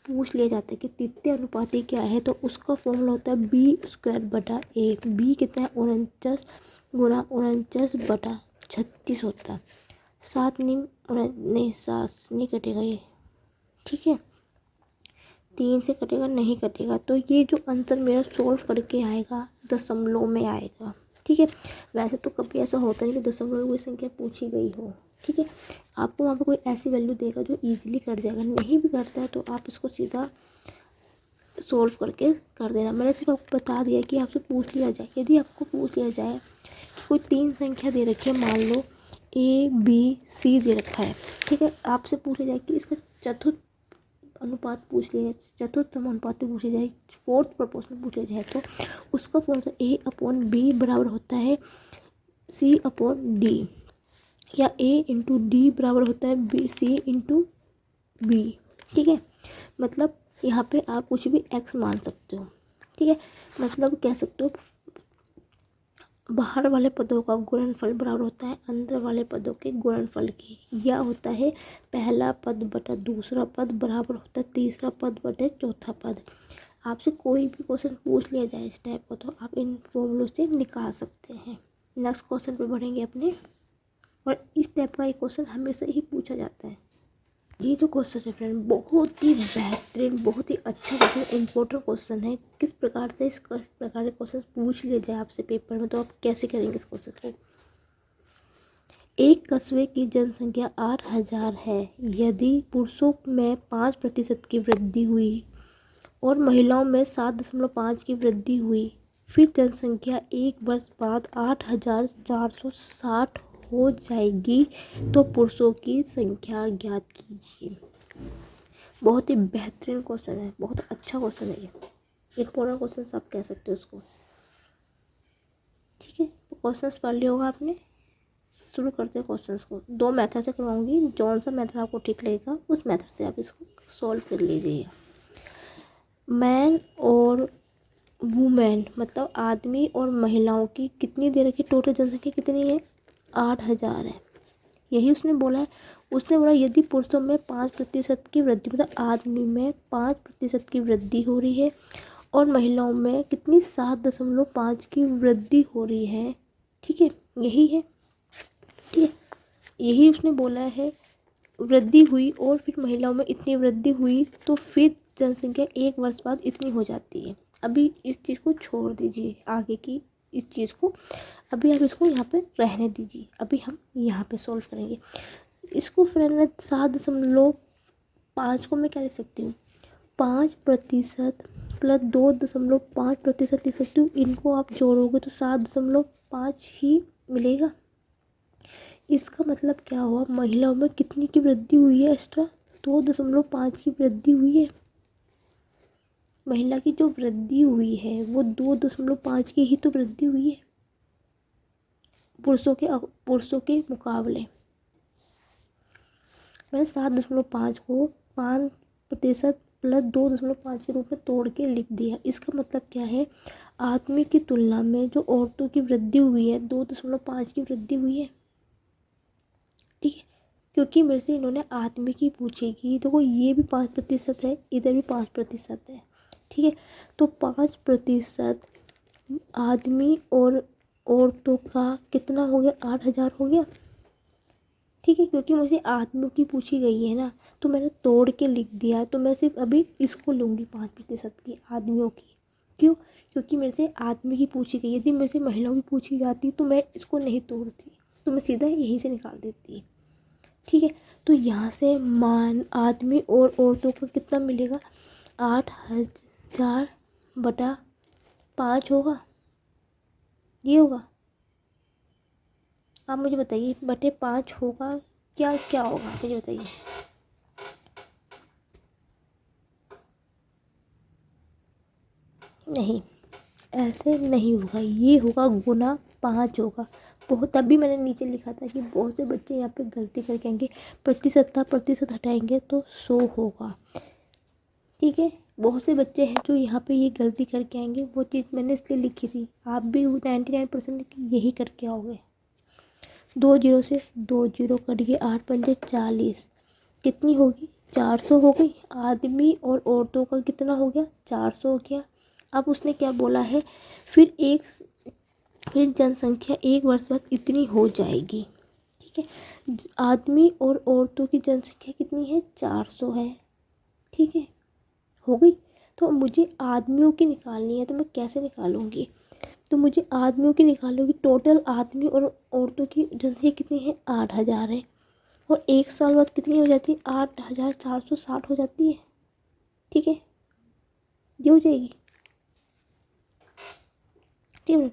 पूछ लिया जाता है कि तृतीय अनुपाती क्या है, तो उसका फॉर्मूला होता है b²/a। b कितना है, 49 गुना 49/36 होता है। 7 नहीं 7 नहीं कटेगा ये, ठीक है, 3 से कटेगा, नहीं कटेगा। तो ये जो आंसर मेरा सोल्व करके आएगा दशमलव में आएगा। ठीक है। वैसे तो कभी ऐसा होता नहीं कि दशमलव में कोई संख्या पूछी गई हो। ठीक है। आपको वहाँ पर कोई ऐसी वैल्यू देगा जो इजीली कट जाएगा, नहीं भी करता है तो आप इसको सीधा सोल्व करके कर देना। मैंने सिर्फ आपको बता दिया कि आपसे पूछ लिया जाए, यदि आपको पूछ लिया जाए कि कोई 3 संख्या दे रखी है, मान लो ABC दे रखा है। ठीक है। आपसे पूछा जाए कि इसका चतुर्थ अनुपात पूछ लिया, चतुर्थम अनुपात पूछ लिया जाए, फोर्थ प्रोपोर्शनल पूछ लिया जाए, तो उसका फॉर्मूला A/B बराबर होता है C/D, या A×D बराबर होता है C×B। ठीक है। मतलब यहाँ पे आप कुछ भी x मान सकते हो। ठीक है। मतलब कह सकते हो बाहर वाले पदों का गुणनफल बराबर होता है अंदर वाले पदों के गुणनफल की, या होता है पहला पद बटा दूसरा पद बराबर होता है तीसरा पद बटे चौथा पद। आपसे कोई भी क्वेश्चन पूछ लिया जाए इस टाइप का, तो आप इन फॉर्मूलों से निकाल सकते हैं। नेक्स्ट क्वेश्चन पे बढ़ेंगे अपने, और इस टाइप का एक क्वेश्चन हमेशा ही पूछा जाता है। ये जो क्वेश्चन है फ्रेंड, बहुत ही बेहतरीन, बहुत ही अच्छा क्वेश्चन, इम्पोर्टेंट क्वेश्चन है। किस प्रकार से इस प्रकार के क्वेश्चन पूछ लिए जाए आपसे पेपर में, तो आप कैसे करेंगे इस क्वेश्चन को। एक कस्बे की जनसंख्या 8,000 है। यदि पुरुषों में 5% की वृद्धि हुई और महिलाओं में 7.5 की वृद्धि हुई, फिर जनसंख्या एक वर्ष बाद 8,460 हो जाएगी, तो पुरुषों की संख्या ज्ञात कीजिए। बहुत ही बेहतरीन क्वेश्चन है, बहुत अच्छा क्वेश्चन है ये, इम्पोर्टेंट क्वेश्चन आप कह सकते हो उसको। ठीक है। तो क्वेश्चंस पढ़ लिया होगा आपने। शुरू करते हैं क्वेश्चंस को। 2 मेथड से करवाऊंगी, जौन सा मेथड आपको ठीक लगेगा उस मेथड से आप इसको सॉल्व कर लीजिएगा। मैन और वुमेन मतलब आदमी और महिलाओं की कितनी दे रखी, टोटल जनसंख्या कितनी है, 8,000 है। यही उसने बोला है। उसने बोला यदि पुरुषों में 5% की वृद्धि, मतलब आदमी में 5% की वृद्धि हो रही है और महिलाओं में कितनी 7.5 की वृद्धि हो रही है। ठीक है, यही है। ठीक है, यही उसने बोला है। वृद्धि हुई और फिर महिलाओं में इतनी वृद्धि हुई, तो फिर जनसंख्या एक वर्ष बाद इतनी हो जाती है। अभी इस चीज़ को छोड़ दीजिए, आगे की इस चीज़ को अभी आप इसको यहाँ पे रहने दीजिए। अभी हम यहाँ पे सॉल्व करेंगे इसको। फ्रेंड में 7.5 को मैं क्या लिख सकती हूँ, 5% प्लस 2.5% लिख सकती हूँ। इनको आप जोड़ोगे तो 7.5 ही मिलेगा। इसका मतलब क्या हुआ, महिलाओं में कितनी की वृद्धि हुई है, एक्स्ट्रा 2.5 की वृद्धि हुई है। महिला की जो वृद्धि हुई है वो 2.5 की ही तो वृद्धि हुई है पुरुषों के मुकाबले। मैंने 7.5 को 5% प्लस 2.5 के रूप में तोड़ के लिख दिया। इसका मतलब क्या है, आदमी की तुलना में जो औरतों की वृद्धि हुई है 2.5 की वृद्धि हुई है। ठीक है, क्योंकि मेरे से इन्होंने आदमी की पूछेगी, तो ये भी 5% है, इधर भी 5% है। ठीक है, तो 5% आदमी और औरतों का कितना हो गया, 8,000 हो गया। ठीक है, क्योंकि मुझे आदमियों की पूछी गई है ना, तो मैंने तोड़ के लिख दिया। तो मैं सिर्फ अभी इसको लूँगी 5% की आदमियों की। क्यों, क्योंकि मेरे से आदमी की पूछी गई। यदि मेरे से महिलाओं की पूछी जाती तो मैं इसको नहीं तोड़ती, तो मैं सीधा यहीं से निकाल देती। ठीक है। तो यहाँ से मान आदमी और औरतों को कितना मिलेगा, 8,000/5 होगा, ये होगा। आप मुझे बताइए बटे 5 होगा क्या, क्या होगा मुझे बताइए। नहीं, ऐसे नहीं होगा, ये होगा गुना 5 होगा। बहुत, तभी मैंने नीचे लिखा था कि बहुत से बच्चे यहाँ पे गलती करके आएंगे, प्रतिशत था, प्रतिशत हटाएंगे तो 100 होगा। ठीक है, बहुत से बच्चे हैं जो यहाँ पे ये गलती करके आएंगे, वो चीज़ मैंने इसलिए लिखी थी। आप भी 99% यही करके आओगे। 2 जीरो से 2 जीरो कट गए, 8 पंजे 40, कितनी होगी, 400 हो गई। आदमी और औरतों का कितना हो गया, 400 हो गया। अब उसने क्या बोला है, फिर जनसंख्या 1 वर्ष बाद इतनी हो जाएगी। ठीक है, आदमी और औरतों की जनसंख्या कितनी है, 400 है। ठीक है, हो गई। तो मुझे आदमियों की निकालनी है, तो मैं कैसे निकालूंगी, तो मुझे आदमियों की निकालूंगी। टोटल आदमी और औरतों की जनसंख्या कितनी है, 8,000 है। और 1 साल बाद कितनी हो जाती है, 8,460 हो जाती है। ठीक है, ये हो जाएगी। ठीक है,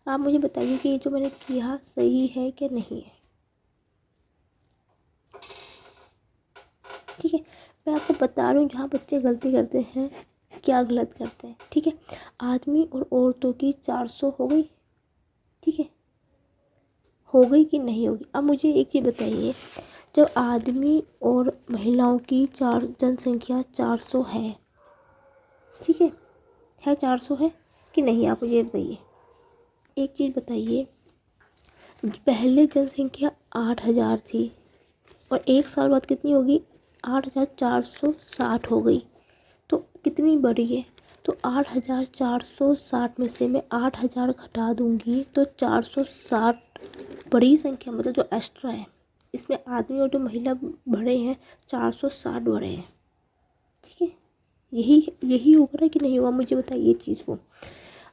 आप मुझे बताइए कि ये जो मैंने किया सही है कि नहीं है। ठीक है, मैं आपको बता रही हूँ जहाँ बच्चे गलती करते हैं, क्या गलत करते हैं। ठीक है, आदमी और औरतों की 400 हो गई। ठीक है, हो गई कि नहीं होगी। अब मुझे एक चीज़ बताइए, जब आदमी और महिलाओं की जनसंख्या 400 है, ठीक है 400 है कि नहीं, आप मुझे बताइए। एक चीज़ बताइए, पहले जनसंख्या 8,000 थी और 1 साल बाद कितनी होगी, 8,460 हो गई। तो कितनी बढ़ी है, तो 8,460 में से मैं 8,000 घटा दूंगी तो 460 बड़ी संख्या, मतलब जो एक्स्ट्रा है इसमें आदमी और जो महिला बढ़े हैं 460 बढ़े हैं। ठीक है, यही होगा ना कि नहीं होगा, मुझे बताइए इस चीज़ को।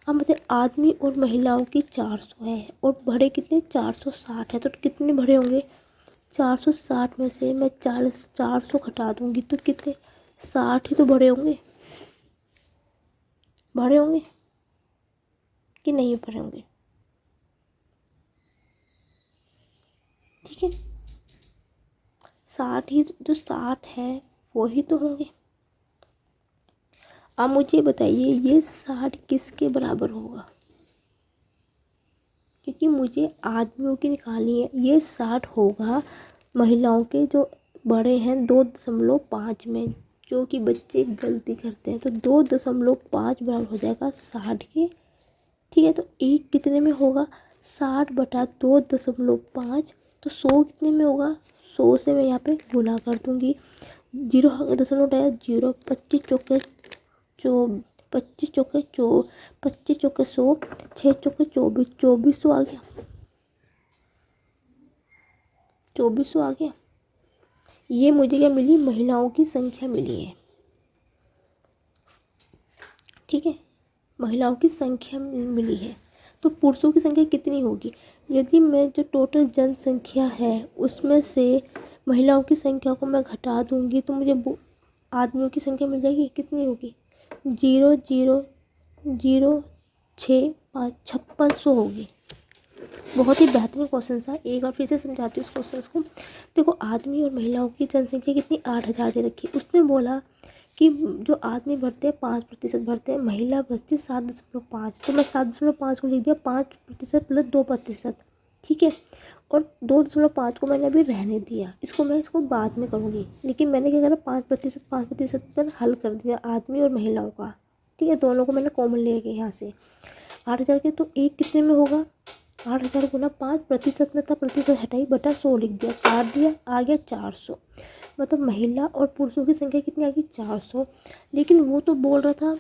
अब मतलब आदमी और महिलाओं की 400 है और बढ़े कितने, 460 है। तो कितने बढ़े होंगे, 460 में से मैं 400 घटा दूंगी तो कितने, 60 ही तो बढ़े होंगे। बढ़े होंगे कि नहीं बढ़े होंगे। ठीक है, 60 ही, जो 60 है वो ही तो होंगे। अब मुझे बताइए ये 60 किसके बराबर होगा, क्योंकि मुझे आदमियों की निकालनी है। ये 60 होगा महिलाओं के जो बड़े हैं 2.5 में, जो कि बच्चे गलती करते हैं, तो 2.5 बराबर हो जाएगा 60 के। ठीक है, तो एक कितने में होगा, 60/2.5, तो 100 कितने में होगा, 100 से मैं यहाँ पे गुना कर दूंगी। 0 दशमलव उठाया 0, 25 चौके 100, 6 चौके 24, 2400 आ गया, 2400 आ गया। ये मुझे क्या मिली, महिलाओं की संख्या मिली है। ठीक है, महिलाओं की संख्या मिली है। तो पुरुषों की संख्या कितनी होगी, यदि मैं जो टोटल जनसंख्या है उसमें से महिलाओं की संख्या को मैं घटा दूंगी तो मुझे आदमियों की संख्या मिल जाएगी, कितनी होगी, 0,0,0,6,5, 5600 होगी। बहुत ही बेहतरीन क्वेश्चन था, एक बार फिर से समझाती हूँ इस क्वेश्चन को। देखो, आदमी और महिलाओं की जनसंख्या कितनी, 8,000 दे रखी। उसने बोला कि जो आदमी भरते हैं 5% भरते हैं, महिला भरती है 7.5, तो मैं 7.5 को लिख दिया, 5% प्लस 2%। ठीक है, और 2.5 को मैंने अभी रहने दिया, इसको बाद में करूँगी, लेकिन मैंने क्या करा, 5% पर हल कर दिया आदमी और महिलाओं का। ठीक है, दोनों को मैंने कॉमन ले गया यहाँ से। 8,000 के तो एक कितने में होगा, 8,000 गुना 5, प्रतिशत में था, प्रतिशत हटाई बटा 100 लिख दिया, काट दिया, आ गया 400। मतलब महिला और पुरुषों की संख्या कितनी आ गई, 400। लेकिन वो तो बोल रहा था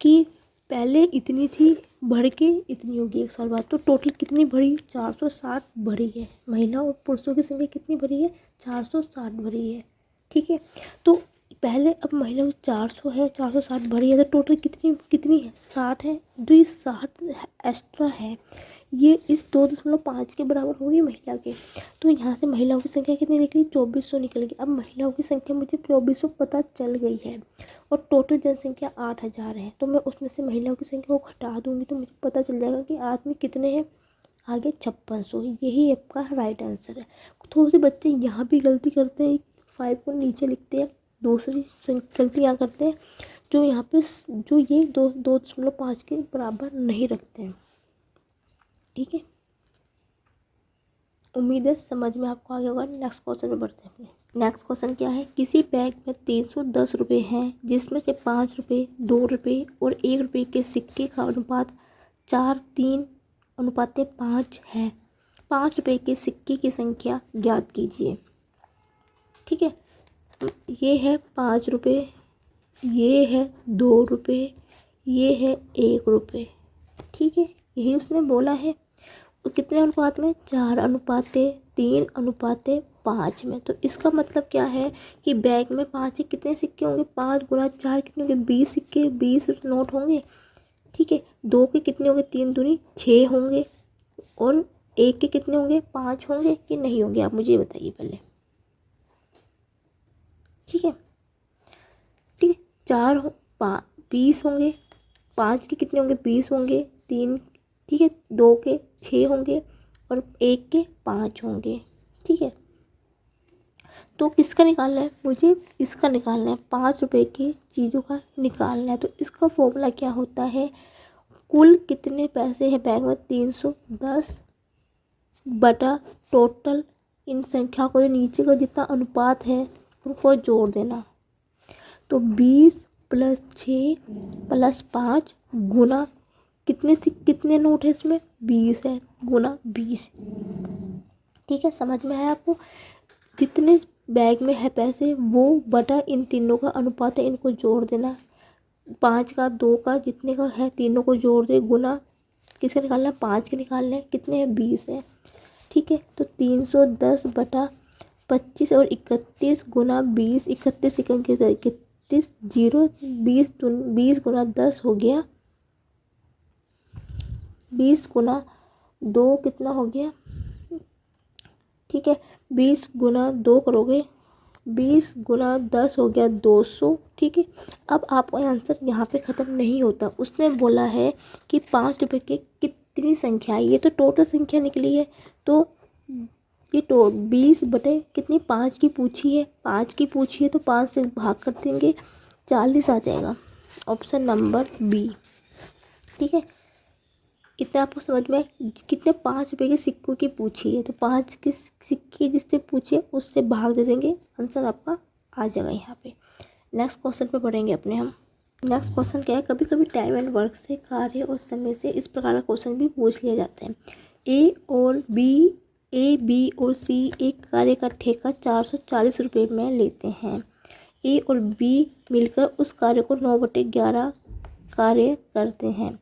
कि पहले इतनी थी, बढ़ के इतनी होगी 1 साल बाद। तो टोटल कितनी बढ़ी, 460 बढ़ी है। महिला और पुरुषों की संख्या कितनी बढ़ी है, 460 बढ़ी है। ठीक है, तो पहले, अब महिला 400 है, 460 बढ़ी है, तो टोटल कितनी कितनी है, 60 है। जो ये 60 एक्स्ट्रा है ये इस 2.5 के बराबर होगी महिला के। तो यहाँ से महिलाओं की संख्या कितनी निकली, 2400 निकल गई। अब महिलाओं की संख्या मुझे 2400 पता चल गई है और टोटल जनसंख्या 8000 है। तो मैं उसमें से महिलाओं की संख्या को घटा दूंगी तो मुझे पता चल जाएगा कि आदमी कितने हैं, आगे 5600। यही आपका राइट आंसर है। थोड़े से बच्चे यहाँ भी गलती करते हैं, 5 को नीचे लिखते हैं, दूसरी गलती यहाँ करते हैं जो यहाँ पे जो ये 2.5 के बराबर नहीं रखते हैं। ठीक है, उम्मीद है समझ में आपको आ गया होगा। नेक्स्ट क्वेश्चन में बढ़ते हैं अपने। नेक्स्ट क्वेश्चन क्या है, किसी बैग में 310 रुपये हैं जिसमें से 5 रुपये, 2 रुपये और 1 रुपये के सिक्के का अनुपात 4:3:5 है। 5 रुपये के सिक्के की संख्या ज्ञात कीजिए। ठीक है, तो ये है 5 रुपये, ये है 2 रुपये, ये है 1 रुपये। ठीक है, यही उसने बोला है। और कितने अनुपात में, 4:3:5 में। तो इसका मतलब क्या है कि बैग में 5 के कितने सिक्के होंगे, 5 गुना 4 कितने होंगे, 20 सिक्के, 20 नोट होंगे। ठीक है, 2 के कितने होंगे, 3 दूनी 6 होंगे और 1 के कितने होंगे, 5 होंगे कि नहीं होंगे, आप मुझे बताइए पहले। ठीक है, ठीक है, 4 20 होंगे, 5 के कितने होंगे, 20 होंगे, 3, ठीक है, 2 के 6 होंगे और 1 के 5 होंगे। ठीक है, तो किसका निकालना है, मुझे इसका निकालना है, 5 रुपये की चीज़ों का निकालना है। तो इसका फॉर्मूला क्या होता है, कुल कितने पैसे हैं बैग में, 310 बटा टोटल इन संख्या को, नीचे का जितना अनुपात है उनको जोड़ देना। तो 20 + 6 + 5 गुना कितने नोट है इसमें, 20 है, गुना 20। ठीक है, समझ में आया आपको। जितने बैग में है पैसे वो बटा इन तीनों का अनुपात है, इनको जोड़ देना। 5 का, 2 का, जितने का है तीनों को जोड़ दे, गुना किसका निकालना है, 5 के निकालना है, कितने हैं, 20 है। ठीक है, तो 310 बटा 25 और 31 गुना 20, 31 31 0, 20 गुना 10 हो गया, 20 गुना 2 कितना हो गया। ठीक है, 20 गुना 2 करोगे, 20 गुना 10 हो गया 200। ठीक है, अब आपका आंसर यहाँ पे ख़त्म नहीं होता। उसने बोला है कि 5 रुपये की कितनी संख्या है, ये तो टोटल संख्या निकली है। तो ये 20 बटे कितनी, 5 की पूछी है, 5 की पूछी है तो 5 से भाग कर देंगे, 40 आ जाएगा, ऑप्शन नंबर बी। ठीक है, इतना आपको समझ में, कितने 5 रुपये के सिक्कों की पूछी है तो 5 के सिक्के जिससे पूछे उससे भाग दे देंगे, आंसर आपका आ जाएगा यहाँ पे। नेक्स्ट क्वेश्चन पे बढ़ेंगे अपने हम। नेक्स्ट क्वेश्चन क्या है, कभी कभी टाइम एंड वर्क से, कार्य और समय से इस प्रकार का क्वेश्चन भी पूछ लिया जाता है। ए बी और सी एक कार्य का ठेका 440 रुपये में लेते हैं। ए और बी मिलकर उस कार्य को 9/11 कार्य करते हैं।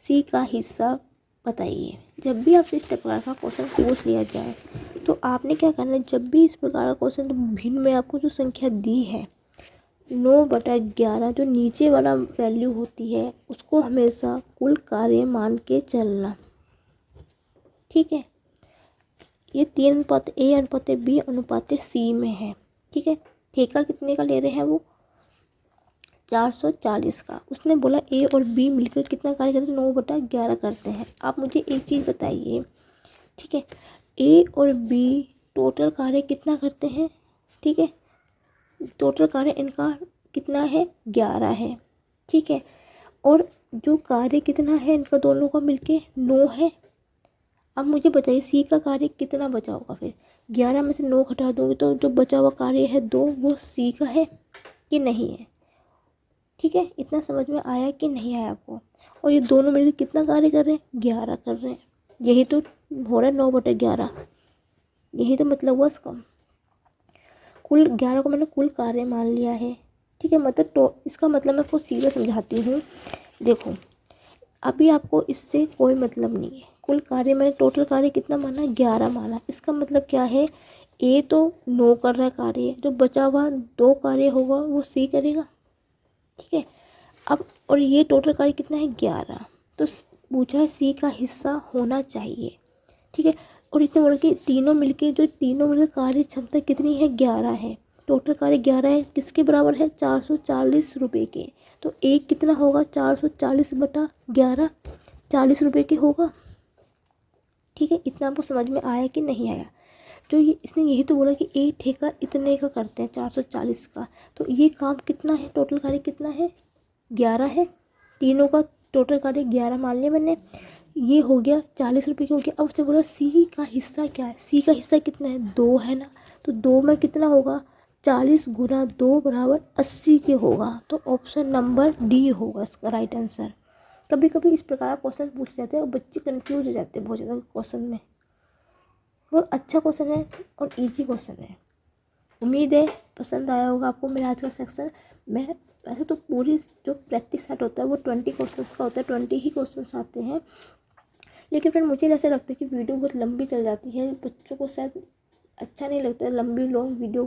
सी का हिस्सा बताइए। जब भी आपसे इस प्रकार का क्वेश्चन पूछ लिया जाए तो आपने क्या करना है, जब भी इस प्रकार का क्वेश्चन, तो भिन्न में आपको जो संख्या दी है 9/11, जो नीचे वाला वैल्यू होती है उसको हमेशा कुल कार्य मान के चलना। ठीक है, ये 3:A/B/C में है। ठीक है, ठेका कितने का ले रहे हैं वो, 440 का। उसने बोला ए और बी मिलकर कितना कार्य करते हैं, 9/11 करते हैं। आप मुझे एक चीज़ बताइए। ठीक है, ए और बी टोटल कार्य कितना करते हैं। ठीक है, टोटल कार्य इनका कितना है, 11 है। ठीक है, और जो कार्य कितना है इनका दोनों का मिलके 9 है। अब मुझे बताइए सी का कार्य कितना बचा होगा, फिर 11 में से 9 घटा दोगे तो जो बचा हुआ कार्य है 2, वो सी का है कि नहीं है। ठीक है, इतना समझ में आया कि नहीं आया आपको। और ये दोनों मिलकर कितना कार्य कर रहे हैं, 11 कर रहे हैं। यही तो हो रहा है 9/11, यही तो मतलब हुआ इसका। कुल 11 को मैंने कुल कार्य मान लिया है। ठीक है, मतलब इसका मतलब मैं आपको सीधा समझाती हूँ। देखो, अभी आपको इससे कोई मतलब नहीं है। कुल कार्य मैंने टोटल कार्य कितना माना, 11 माना। इसका मतलब क्या है, ए तो 9 कर रहा है कार्य, जो बचा हुआ 2 कार्य होगा वो सी करेगा। ठीक है, अब और ये टोटल कार्य कितना है, 11। तो पूछा है सी का हिस्सा होना चाहिए, ठीक है। और इतने बोला कि तीनों मिलकर कार्य क्षमता कितनी है, 11 है। टोटल कार्य 11 है, किसके बराबर है, 440 रुपये के। तो एक कितना होगा, 440/11, 40 रुपये के होगा, ठीक है। इतना आपको समझ में आया कि नहीं आया। तो ये इसने यही तो बोला कि एक ठेका इतने का करते हैं, 440 का। तो ये काम कितना है, टोटल कार्य कितना है, 11 है। तीनों का टोटल कार्य 11 मान लिया मैंने। ये हो गया 40 रुपये का हो गया। अब उसने बोला सी का हिस्सा क्या है, सी का हिस्सा कितना है, 2 है ना। तो 2 में कितना होगा, 40 गुना 2 बराबर 80 के होगा। तो ऑप्शन नंबर डी होगा इसका राइट आंसर। कभी कभी इस प्रकार क्वेश्चन पूछ जाते हैं और बच्चे कंफ्यूज हो जाते हैं बहुत ज़्यादा क्वेश्चन में। बहुत अच्छा क्वेश्चन है और इजी क्वेश्चन है। उम्मीद है पसंद आया होगा आपको मेरा आज का सेक्शन। मैं वैसे तो पूरी जो प्रैक्टिस सेट होता है वो 20 क्वेश्चंस का होता है, 20 ही क्वेश्चंस आते हैं। लेकिन फिर मुझे ऐसा लगता है कि वीडियो बहुत लंबी चल जाती है, बच्चों को शायद अच्छा नहीं लगता है लंबी लॉन्ग वीडियो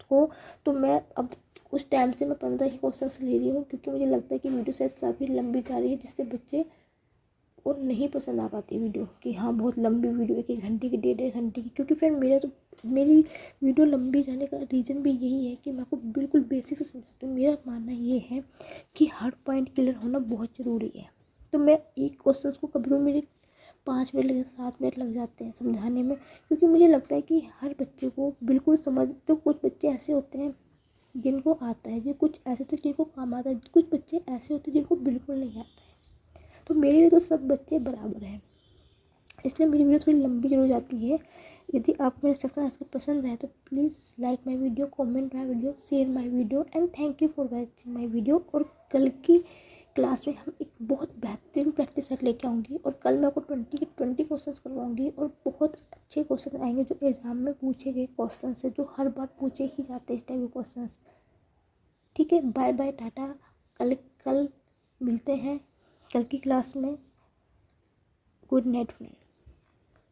को। तो मैं अब कुछ टाइम से मैं 15 ही क्वेश्चंस ले रही हूँ, क्योंकि मुझे लगता है कि वीडियो शायद काफ़ी लंबी जा रही है, जिससे बच्चे और नहीं पसंद आ पाती वीडियो कि हाँ बहुत लंबी वीडियो 1-1 घंटे की 1.5 घंटे की। क्योंकि फिर मेरी वीडियो लंबी जाने का रीज़न भी यही है कि मैं आपको बिल्कुल बेसिक से समझाती हूँ। मेरा मानना ये है कि हर पॉइंट क्लियर होना बहुत ज़रूरी है। तो मैं एक क्वेश्चन को कभी भी मेरे 5 मिनट लगे 7 मिनट लग जाते हैं समझाने में, क्योंकि मुझे लगता है कि हर बच्चे को बिल्कुल समझ। तो कुछ बच्चे ऐसे होते हैं जिनको आता है, जो कुछ ऐसे होते हैं जिनको काम आता है, कुछ बच्चे ऐसे होते हैं जिनको बिल्कुल नहीं आता है। तो मेरे लिए तो सब बच्चे बराबर हैं, इसलिए मेरी वीडियो थोड़ी लंबी जरूर जाती है। यदि आपको मेरा सेक्शन आज पसंद आए तो please like my video, comment my video, share my video and thank you for watching my video. और कल की क्लास में हम एक बहुत बेहतरीन प्रैक्टिस सेट लेके आऊँगी और कल मैं आपको 20 के 20 क्वेश्चन करवाऊँगी और बहुत अच्छे क्वेश्चन आएंगे जो एग्जाम में पूछे गए क्वेश्चन है, जो हर बार पूछे ही जाते हैं इस टाइप के क्वेश्चन। ठीक है, बाय बाय, टाटा। कल मिलते हैं कल की क्लास में। Good night friend.